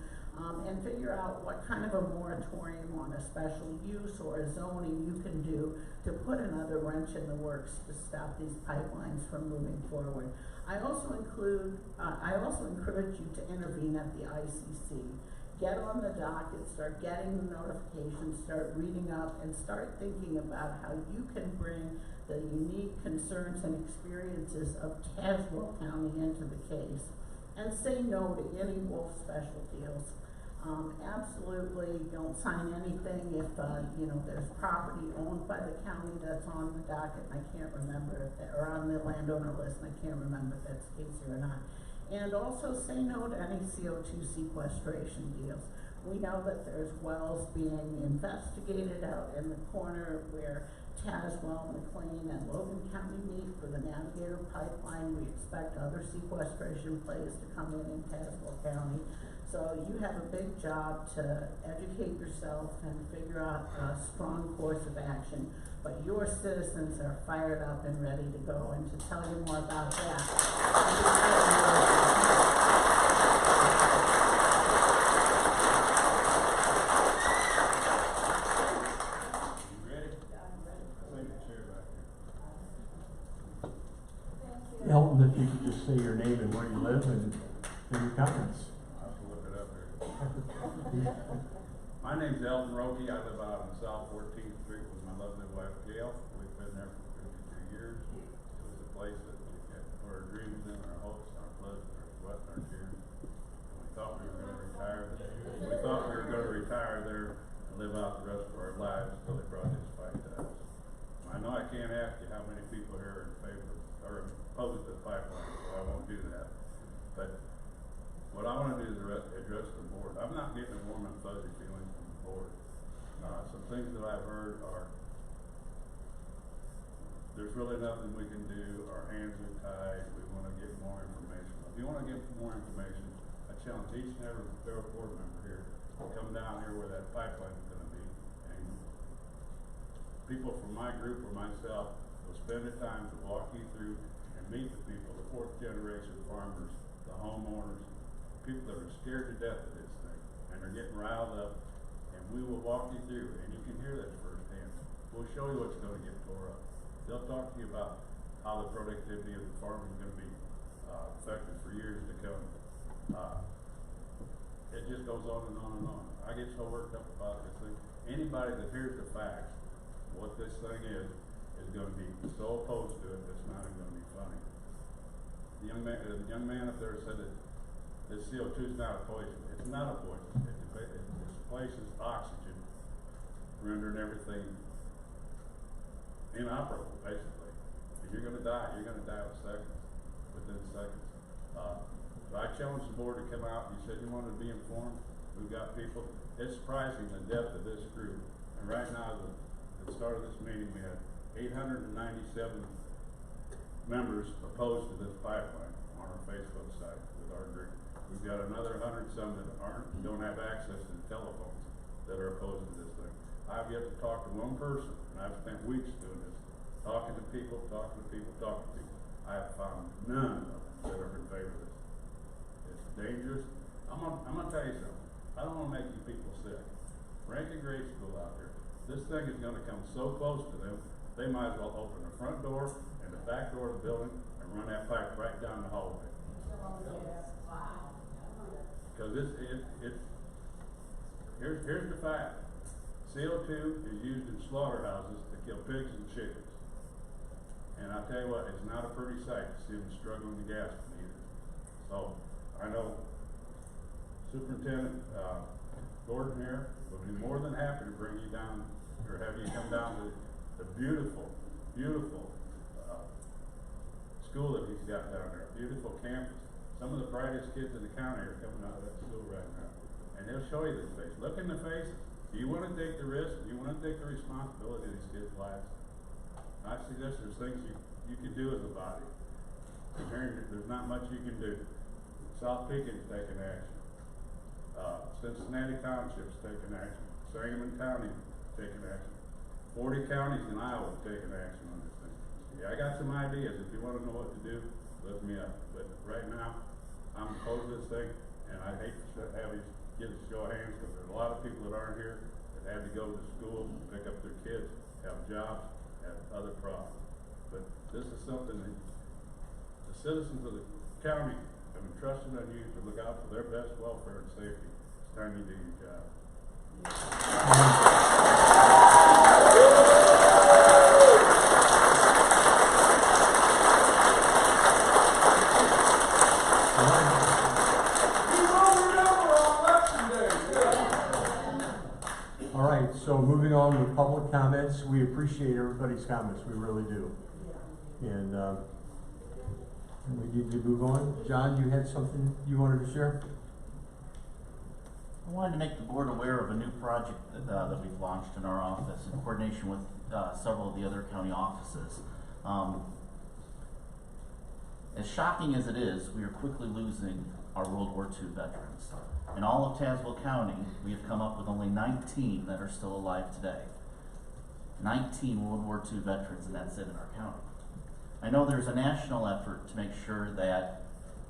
and figure out what kind of a moratorium on a special use or a zoning you can do to put another wrench in the works to stop these pipelines from moving forward. I also encourage you to intervene at the ICC. Get on the docket, start getting the notifications, start reading up, and start thinking about how you can bring the unique concerns and experiences of Tazewell County into the case. And say no to any Wolf special deals. Absolutely don't sign anything if there's property owned by the county that's on the docket, and I can't remember or on the landowner list, and I can't remember if that's the case here or not. And also say no to any CO2 sequestration deals. We know that there's wells being investigated out in the corner where Tazewell, McLean, and Logan County meet for the Navigator pipeline. We expect other sequestration plays to come in Tazewell County. So you have a big job to educate yourself and figure out a strong course of action. But your citizens are fired up and ready to go. And to tell you more about that, Elton, if you could just say your name and where you live and your comments. I'll have to look it up here. My name's Elton Rogie. I live out on South 14th Street with my lovely wife Gail. We've been there for 52 years. It was a place that we had our dreams in, our hopes, our blood, our sweat, and our tears. We thought we were going to retire. We thought we were going to retire there and live out the rest of our lives until they brought this fight to us. I know I can't ask you how many people here are in favor or opposed to the pipeline, so I won't do that. But what I want to do is address the board. I'm not getting a warm and fuzzy feeling from the board. Some things that I've heard are there's really nothing we can do. Our hands are tied. We want to get more information. If you want to get more information, I challenge each and every board member here to come down here where that pipeline is going to be and people from my group or myself will spend the time to walk you through and meet the people, the fourth generation farmers, the homeowners, people that are scared to death of this thing, and are getting riled up, and we will walk you through, and you can hear that firsthand. We'll show you what's gonna get tore up. They'll talk to you about how the productivity of the farm is gonna be, affected for years to come. It just goes on and on and on. I get so worked up about this thing. Anybody that hears the facts, what this thing is gonna be so opposed to it, it's not even gonna be funny. The young man up there said that this CO2 is not a poison. It's not a poison. It displaces oxygen, rendering everything inoperable, basically. If you're gonna die within seconds. So I challenged the board to come out. You said you wanted to be informed. We've got people. It's surprising the depth of this group. And right now, at the start of this meeting, we had 897 members opposed to this pipeline on our Facebook site with our group. We've got another 100 some that don't have access to the telephones that are opposed to this thing. I've yet to talk to one person, and I've spent weeks doing this, talking to people. I have found none of them that are in favor of this. It's dangerous. I'm gonna tell you something. I don't wanna make you people sick. Rank and grade school out there. This thing is gonna come so close to them, they might as well open the front door and the back door of the building and run that pipe right down the hallway. Because here's the fact. CO2 is used in slaughterhouses to kill pigs and chickens. And I tell you what, it's not a pretty sight to see them struggling to gas either. So I know Superintendent Gordon here will be more than happy to bring you down, or have you come down to the beautiful school that he's got down there, a beautiful campus. Some of the brightest kids in the county are coming out of that school right now. And they'll show you this face. Look in the faces. Do you want to take the risk? Do you want to take the responsibility of these kids' lives? I suggest there's things you can do as a body. There's not much you can do. South Pekin's taking action. Cincinnati Township's taking action. Sangamon County taking action. 40 counties in Iowa taking action on this thing. Yeah, I got some ideas. If you want to know what to do, lift me up. But right now, I'm opposed to this thing, and I hate to have you give a show of hands, because there's a lot of people that aren't here that had to go to school, pick up their kids, have jobs, have other problems. But this is something that the citizens of the county have entrusted on you to look out for their best welfare and safety. It's time you do your job. All right, so moving on with public comments, we appreciate everybody's comments, we really do. And we need to move on. John, you had something you wanted to share? I wanted to make the board aware of a new project that we've launched in our office in coordination with several of the other county offices. As shocking as it is, we are quickly losing our World War II veterans. In all of Tazewell County, we have come up with only 19 that are still alive today. 19 World War II veterans, and that's it in our county. I know there's a national effort to make sure that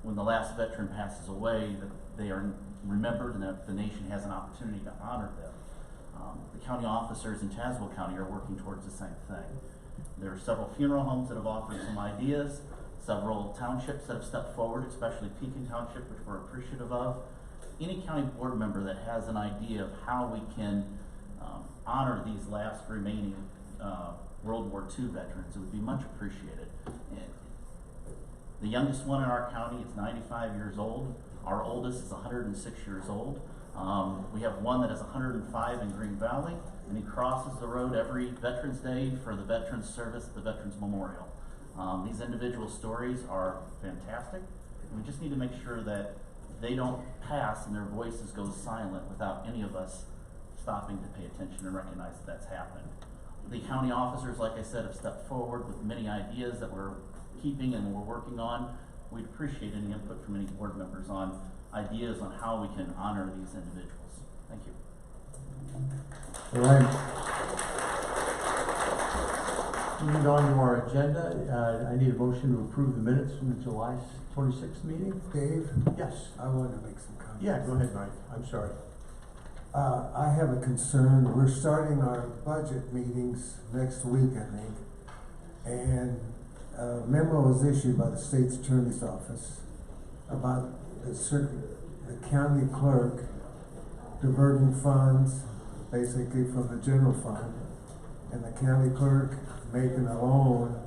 when the last veteran passes away, that they are remembered and that the nation has an opportunity to honor them. The county officers in Tazewell County are working towards the same thing. There are several funeral homes that have offered some ideas, several townships that have stepped forward, especially Pekin Township, which we're appreciative of. Any county board member that has an idea of how we can honor these last remaining World War II veterans, it would be much appreciated. And the youngest one in our county is 95 years old. Our oldest is 106 years old. We have one that is 105 in Green Valley, and he crosses the road every Veterans Day for the Veterans Service at the Veterans Memorial. These individual stories are fantastic. We just need to make sure that they don't pass and their voices go silent without any of us stopping to pay attention and recognize that that's happened. The county officers, like I said, have stepped forward with many ideas that we're keeping and we're working on. We'd appreciate any input from any board members on ideas on how we can honor these individuals. Thank you. All right. Moving on to our agenda, I need a motion to approve the minutes from the July 26th meeting. Dave, Yes. I wanted to make some comments. Yeah, go ahead, Mike. I'm sorry. I have a concern. We're starting our budget meetings next week, I think. And a memo was issued by the state's attorney's office about the county clerk diverting funds, basically from the general fund, and the county clerk making a loan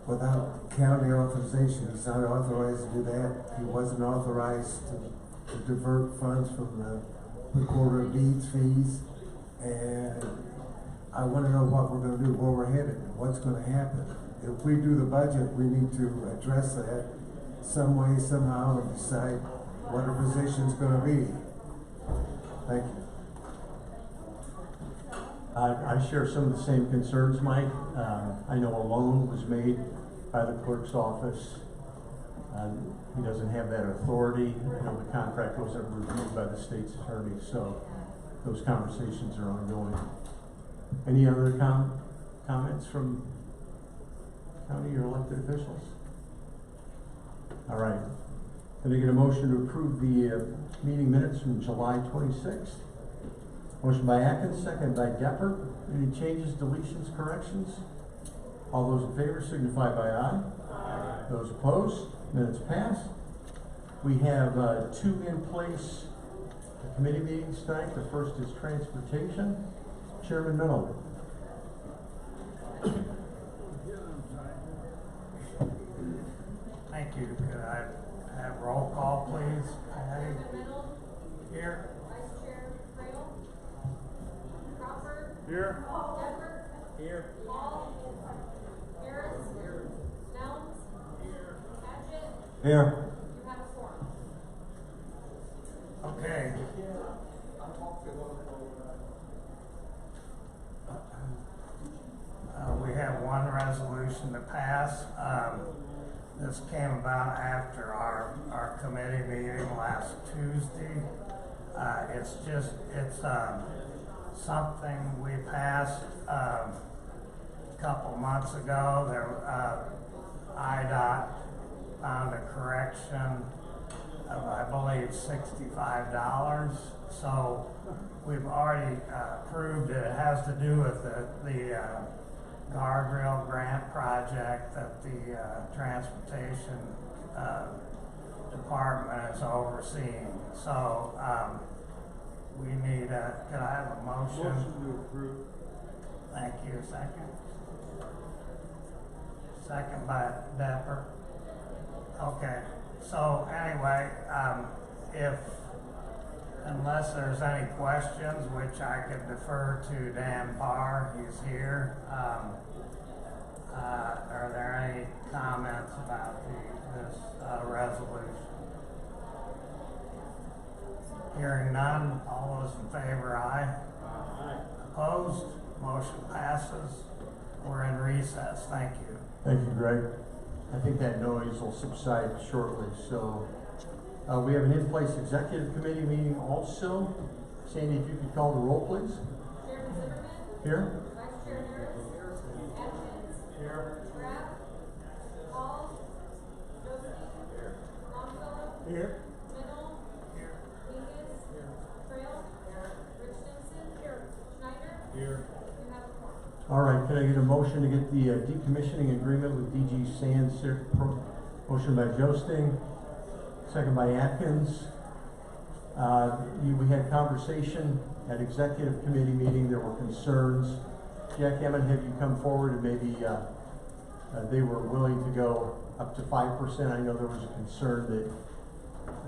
without county authorization. He's not authorized to do that. He wasn't authorized to divert funds from the recorder of deeds fees. And I want to know what we're going to do, where we're headed, and what's going to happen. If we do the budget, we need to address that some way, somehow, and decide what our position's going to be. Thank you. I share some of the same concerns, Mike. I know a loan was made by the clerk's office. He doesn't have that authority. I know the contract wasn't reviewed by the state's attorney, so those conversations are ongoing. Any other comments from county or elected officials? All right. Can I get a motion to approve the meeting minutes from July 26th? Motion by Atkins, second by Gepper. Any changes, deletions, corrections? All those in favor signify by aye. Aye. Those opposed, minutes pass. We have two in place committee meetings tonight. The first is transportation. Chairman Minow. Thank you. Could I have roll call, please? Patty? Here. Vice Chair Trail. Crawford. Here. Decker. Here. Hall. Harris. Here. Nelms. Here. Patchett. Here. You have a forum. Okay. We have one resolution to pass. This came about after our committee meeting last Tuesday. It's something we passed a couple months ago. IDOT found a correction of, I believe, $65. So we've already approved it. It has to do with the guardrail grant project that the transportation department is overseeing. So we need could I have a motion? Motion to approve. Thank you. Second. Second by Dapper. Okay. So anyway, unless there's any questions, which I could defer to Dan Parr, he's here. Are there any comments about this resolution? Hearing none, all those in favor, aye. Aye. Opposed? Motion passes. We're in recess. Thank you. Thank you, Greg. I think that noise will subside shortly. So we have an in-place executive committee meeting also. Sandy, if you could call the roll, please. Chairman Zimmerman. Here. Vice Chair Harris. Atkins. Here. Graff. Hall. Josie. Here. Longfellow. Here. Mennel. Here. Mingus. Trail. Rich Dixon. Schneider. Here. You have a forum. All right. Can I get a motion to get the decommissioning agreement with DG Sands? Motion by Joesting, second by Atkins. We had conversation at executive committee meeting. There were concerns. Jack Emmett, have you come forward and maybe they were willing to go up to 5%? I know there was a concern that,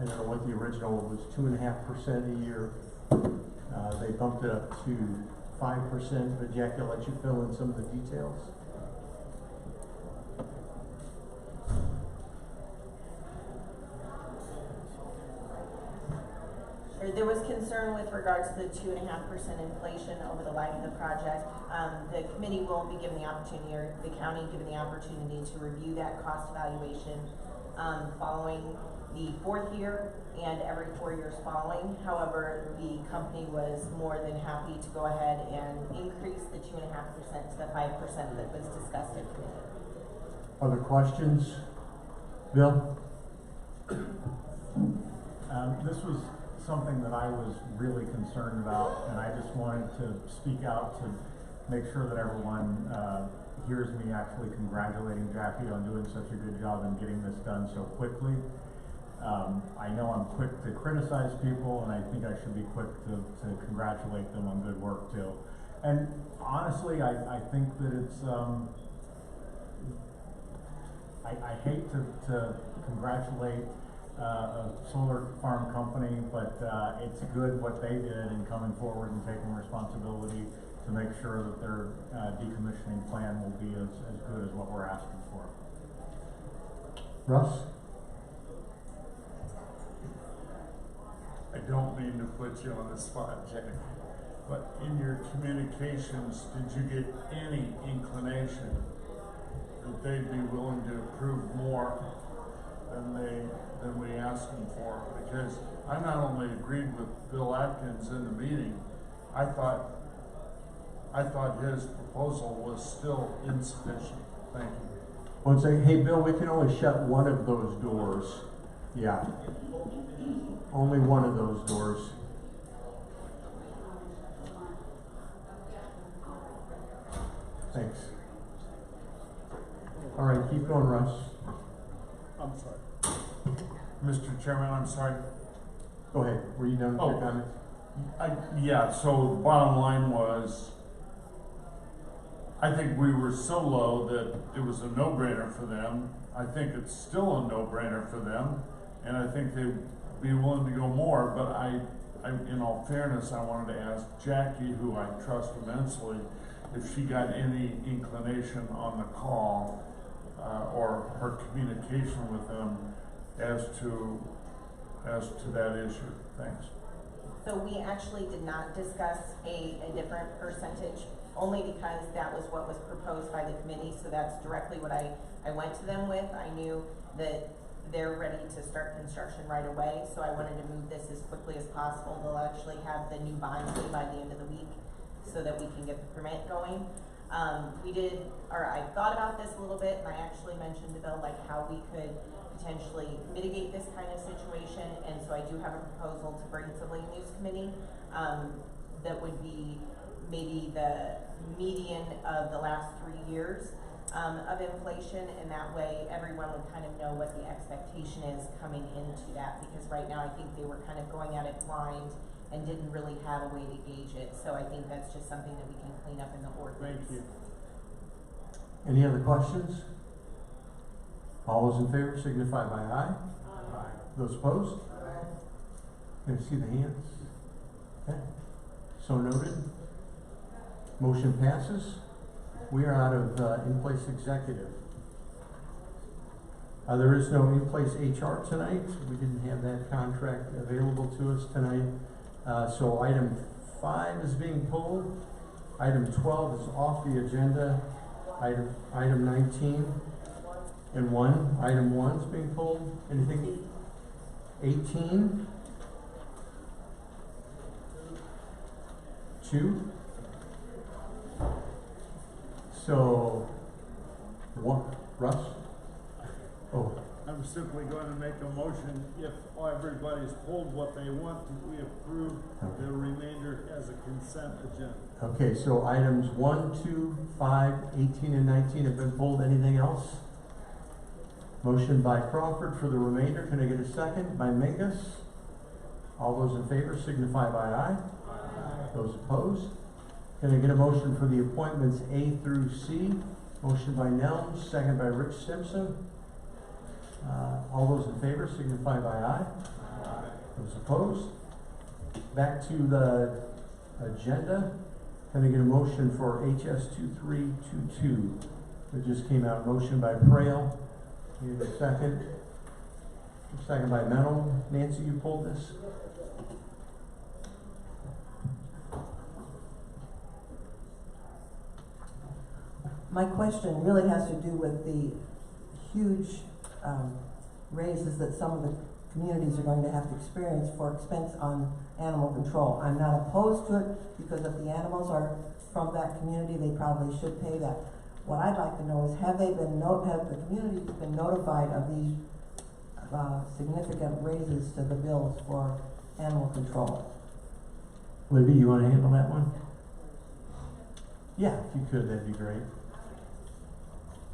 I don't know what the original was, 2.5% a year. They bumped it up to 5%, but Jack, I'll let you fill in some of the details. There was concern with regards to the 2.5% inflation over the life of the project. The committee will be given the opportunity, or the county given the opportunity, to review that cost evaluation following the fourth year and every 4 years following. However, the company was more than happy to go ahead and increase the 2.5% to the 5% that was discussed in committee. Other questions? Bill? This was something that I was really concerned about, and I just wanted to speak out to make sure that everyone hears me actually congratulating Jackie on doing such a good job and getting this done so quickly. I know I'm quick to criticize people, and I think I should be quick to congratulate them on good work too. And honestly, I think that it's, I hate to congratulate a solar farm company, but it's good what they did in coming forward and taking responsibility to make sure that their decommissioning plan will be as good as what we're asking for. Russ? I don't mean to put you on the spot, Jack, but in your communications, did you get any inclination that they'd be willing to approve more than we asked them for? Because I not only agreed with Bill Atkins in the meeting, I thought his proposal was still insufficient. Thank you. Well, say, hey, Bill, we can only shut one of those doors. Yeah. Only one of those doors. Thanks. All right, keep going, Russ. I'm sorry. Mr. Chairman, I'm sorry. Go ahead. Were you done with your comments? Yeah, so the bottom line was, I think we were so low that it was a no-brainer for them. I think it's still a no-brainer for them, and I think they'd be willing to go more, but I in all fairness, I wanted to ask Jackie, who I trust immensely, if she got any inclination on the call or her communication with them as to that issue. Thanks. So we actually did not discuss a different percentage, only because that was what was proposed by the committee, so that's directly what I went to them with. I knew that they're ready to start construction right away, so I wanted to move this as quickly as possible. They'll actually have the new bond fee by the end of the week so that we can get the permit going. I thought about this a little bit, and I actually mentioned to Bill like how we could potentially mitigate this kind of situation, and so I do have a proposal to bring to Land Use Committee that would be maybe the median of the last 3 years of inflation, and that way everyone would kind of know what the expectation is coming into that, because right now I think they were kind of going at it blind and didn't really have a way to gauge it. So I think that's just something that we can clean up in the ordinance. Thank you. Any other questions? All those in favor signify by aye. Aye. Those opposed? Can I see the hands? Okay. So noted. Motion passes. We are out of in-place executive. There is no in-place HR tonight. We didn't have that contract available to us tonight. So item 5 is being pulled. Item 12 is off the agenda. Item 19 and 1. Item 1 is being pulled. Anything? 18? 2? So, what, Russ? Oh. I'm simply going to make a motion, if everybody's pulled what they want, we approve the remainder as a consent agenda. Okay, so items 1, 2, 5, 18, and 19 have been pulled. Anything else? Motion by Crawford for the remainder. Can I get a second? By Mingus. All those in favor signify by aye. Aye. Those opposed? Can I get a motion for the appointments A through C? Motion by Nelms, second by Rich Simpson. All those in favor signify by aye. Aye. Those opposed? Back to the agenda. Can I get a motion for HS 2322? It just came out. Motion by Prail. Need a second. Second by Mennel. Nancy, you pulled this? My question really has to do with the huge raises that some of the communities are going to have to experience for expense on animal control. I'm not opposed to it, because if the animals are from that community, they probably should pay that. What I'd like to know is, have the communities been notified of these significant raises to the bills for animal control? Libby, you wanna handle that one? Yeah, if you could, that'd be great.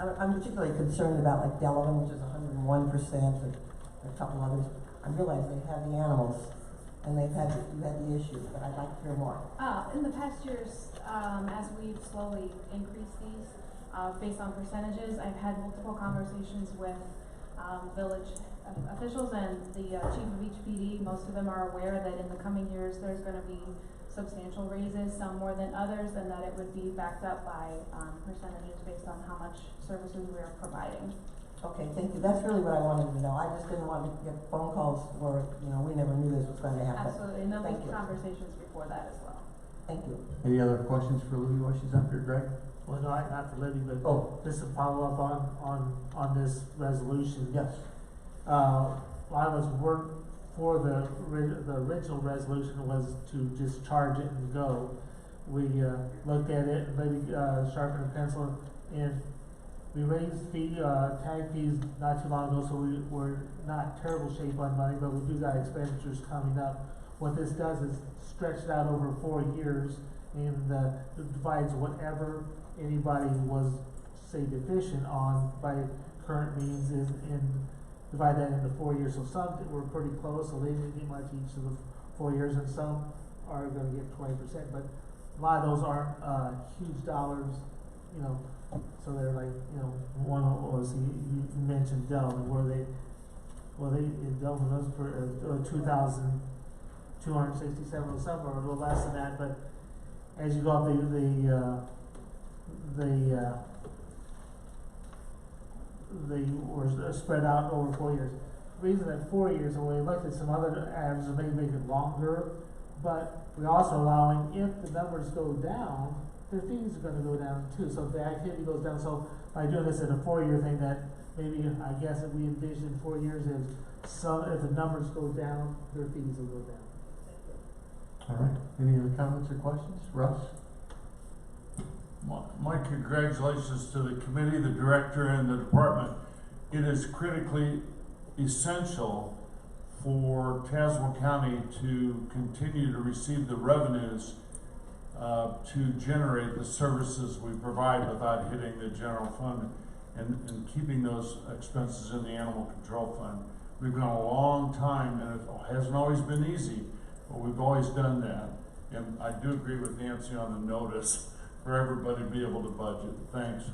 I'm particularly concerned about like Delavan, which is 101%, and a couple others. I realize they have the animals, and you had the issue, but I'd like to hear more. In the past years, as we've slowly increased these, based on percentages, I've had multiple conversations with village officials and the chief of each PD. Most of them are aware that in the coming years there's going to be substantial raises, some more than others, and that it would be backed up by percentages based on how much services we are providing. Okay, thank you. That's really what I wanted to know. I just didn't want to get phone calls where, we never knew this was going to happen. Absolutely, and there Thank was you. conversations before that as well. Thank you. Any other questions for Libby while she's up here, Greg? Well, no, not for Libby, but Just to follow up on this resolution. Yes. I was for the original resolution was to just charge it and go. We looked at it, maybe sharpened a pencil, and we raised tag fees not too long ago, so we're not in terrible shape on money, but we do got expenditures coming up. What this does is stretch it out over 4 years, and it divides whatever anybody was, say, deficient on by current means and divide that into 4 years. So some were pretty close, so they didn't get much each of the 4 years, and some are going to get 20%. But a lot of those aren't huge dollars, So they're like, one was you mentioned Delvin, in Delvin was for 2,267 or something, or a little less than that. But as you go up they were spread out over 4 years. The reason that 4 years, and we looked at some other averages, maybe make it longer, but we're also allowing, if the numbers go down, their fees are going to go down too. So if the activity goes down, so by doing this in a 4-year thing, that maybe, I guess if we envision 4 years, if the numbers go down, their fees will go down. All right. Any other comments or questions? Russ? My congratulations to the committee, the director, and the department. It is critically essential for Tazewell County to continue to receive the revenues to generate the services we provide without hitting the general fund and keeping those expenses in the animal control fund. We've gone a long time, and it hasn't always been easy, but we've always done that. And I do agree with Nancy on the notice for everybody to be able to budget. Thanks.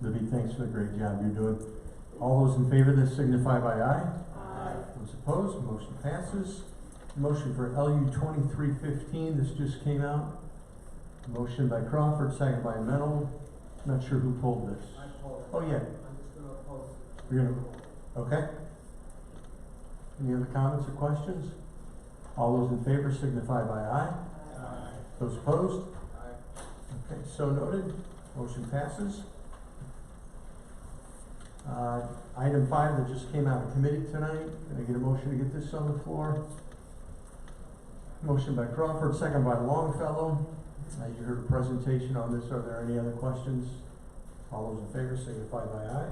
Libby, thanks for the great job you're doing. All those in favor of this signify by aye. Aye. Those opposed, motion passes. Motion for LU 2315, this just came out. Motion by Crawford, second by Mennel. Not sure who pulled this. I pulled it. Oh, yeah. I'm just gonna oppose it. You're gonna, okay. Any other comments or questions? All those in favor signify by aye. Aye. Those opposed? Aye. Okay, so noted. Motion passes. Item 5 that just came out of committee tonight. Can I get a motion to get this on the floor? Motion by Crawford, second by Longfellow. You heard a presentation on this. Are there any other questions? All those in favor signify by aye.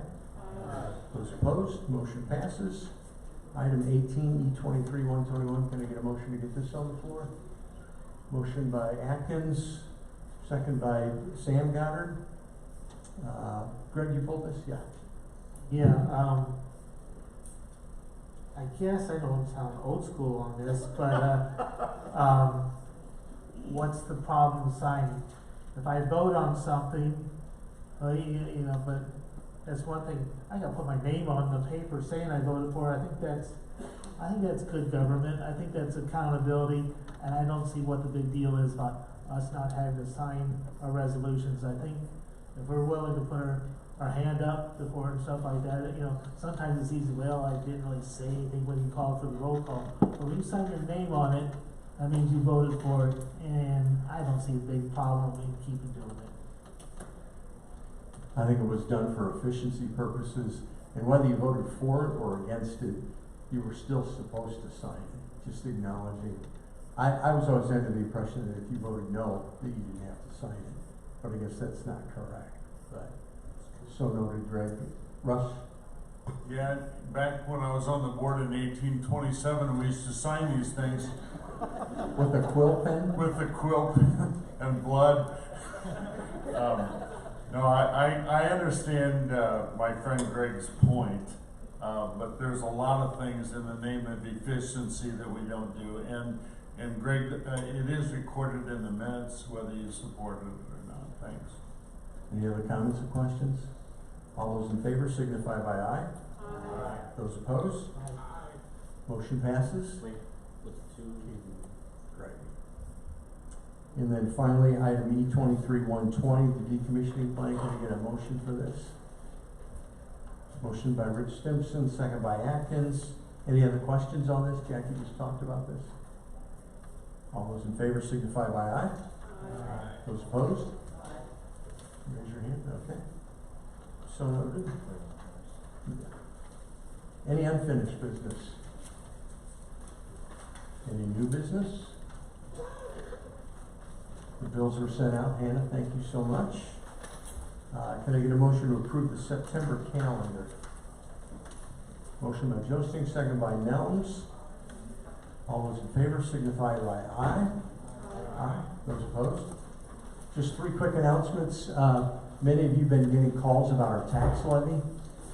Aye. Those opposed, motion passes. Item 18, E23-121. Can I get a motion to get this on the floor? Motion by Atkins, second by Sam Goddard. Greg, you pulled this? Yeah. Yeah, I guess I don't sound old school on this, but what's the problem signing? If I vote on something, but that's one thing. I gotta put my name on the paper saying I voted for it. I think that's good government. I think that's accountability, and I don't see what the big deal is about us not having to sign our resolutions. I think if we're willing to put our hand up before and stuff like that, sometimes it's easy. Well, I didn't really say anything when you called for the roll call, but when you sign your name on it, that means you voted for it, and I don't see a big problem in keeping doing it. I think it was done for efficiency purposes And whether you voted for it or against it, you were still supposed to sign it, just acknowledging. I was always under the impression that if you voted no, that you didn't have to sign it, but I guess that's not correct, but, so noted, Greg. Russ? Yeah, back when I was on the board in 1827, we used to sign these things With a quill pen? with the quill pen and blood. No, I understand my friend Greg's point, but there's a lot of things in the name of efficiency that we don't do. And Greg, it is recorded in the minutes whether you supported it or not. Thanks. Any other comments or questions? All those in favor signify by aye. Aye. Those opposed? Motion passes. Wait, with two. Right. And then finally, item E23-120, the decommissioning plan. Can I get a motion for this? Motion by Rich Stimson, second by Atkins. Any other questions on this? Jackie just talked about this. All those in favor signify by aye. Aye. Those opposed? Raise your hand. Okay. So noted. Any unfinished business? Any new business? The bills were sent out. Hannah, thank you so much. Can I get a motion to approve the September calendar? Motion by Josting, second by Nelms. All those in favor signify by aye. Aye. Those opposed? Just three quick announcements. Many of you have been getting calls about our tax levy.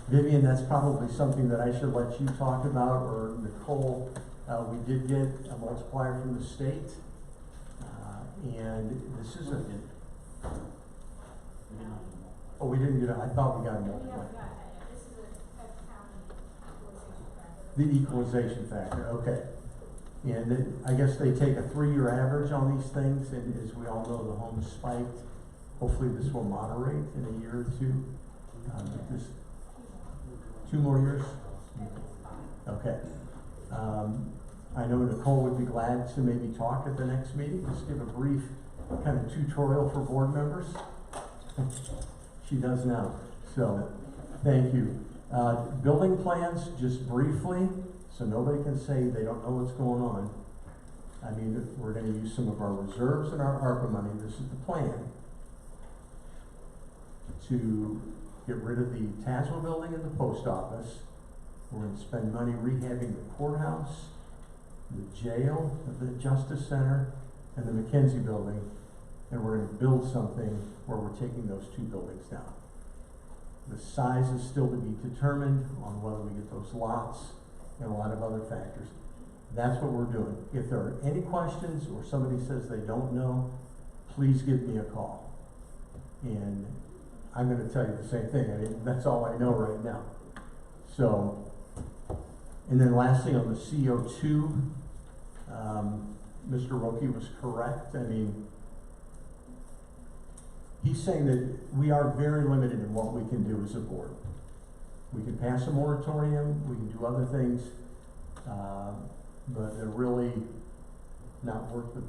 Vivian, that's probably something that I should let you talk about, or Nicole. We did get a multiplier from the state. And this is a... Oh, we didn't get it. I thought we got a multiplier. This is a county equalization factor. The equalization factor, okay. And I guess they take a 3-year average on these things, and as we all know, the homes spiked. Hopefully this will moderate in a year or two. Just 2 more years? Okay. I know Nicole would be glad to maybe talk at the next meeting, just give a brief kind of tutorial for board members. She does now, so thank you. Building plans, just briefly, so nobody can say they don't know what's going on. I mean, we're going to use some of our reserves and our ARPA money. This is the plan to get rid of the Tazewell building and the post office. We're going to spend money rehabbing the courthouse, the jail, the Justice Center, and the McKenzie building. And we're going to build something where we're taking those 2 buildings down. The size is still to be determined on whether we get those lots and a lot of other factors. That's what we're doing. If there are any questions or somebody says they don't know, please give me a call. And I'm going to tell you the same thing. I mean, that's all I know right now. So, and then lastly on the CO2, Mr. Roki was correct. I mean, he's saying that we are very limited in what we can do as a board. We can pass a moratorium, we can do other things, but they're really not worth the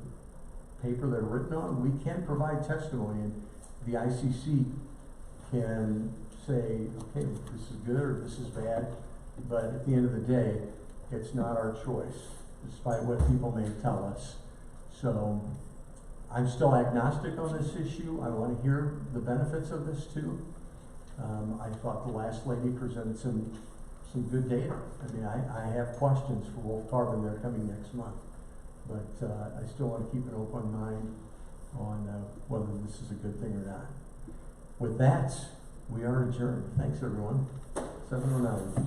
paper they're written on. We can provide testimony, and the ICC can say, okay, this is good or this is bad, but at the end of the day, it's not our choice, despite what people may tell us. So I'm still agnostic on this issue. I want to hear the benefits of this too. I thought the last lady presented some good data. I mean, I have questions for Wolf Carbon. They're coming next month, but I still want to keep an open mind on whether this is a good thing or not. With that, we are adjourned. Thanks, everyone. 7:09.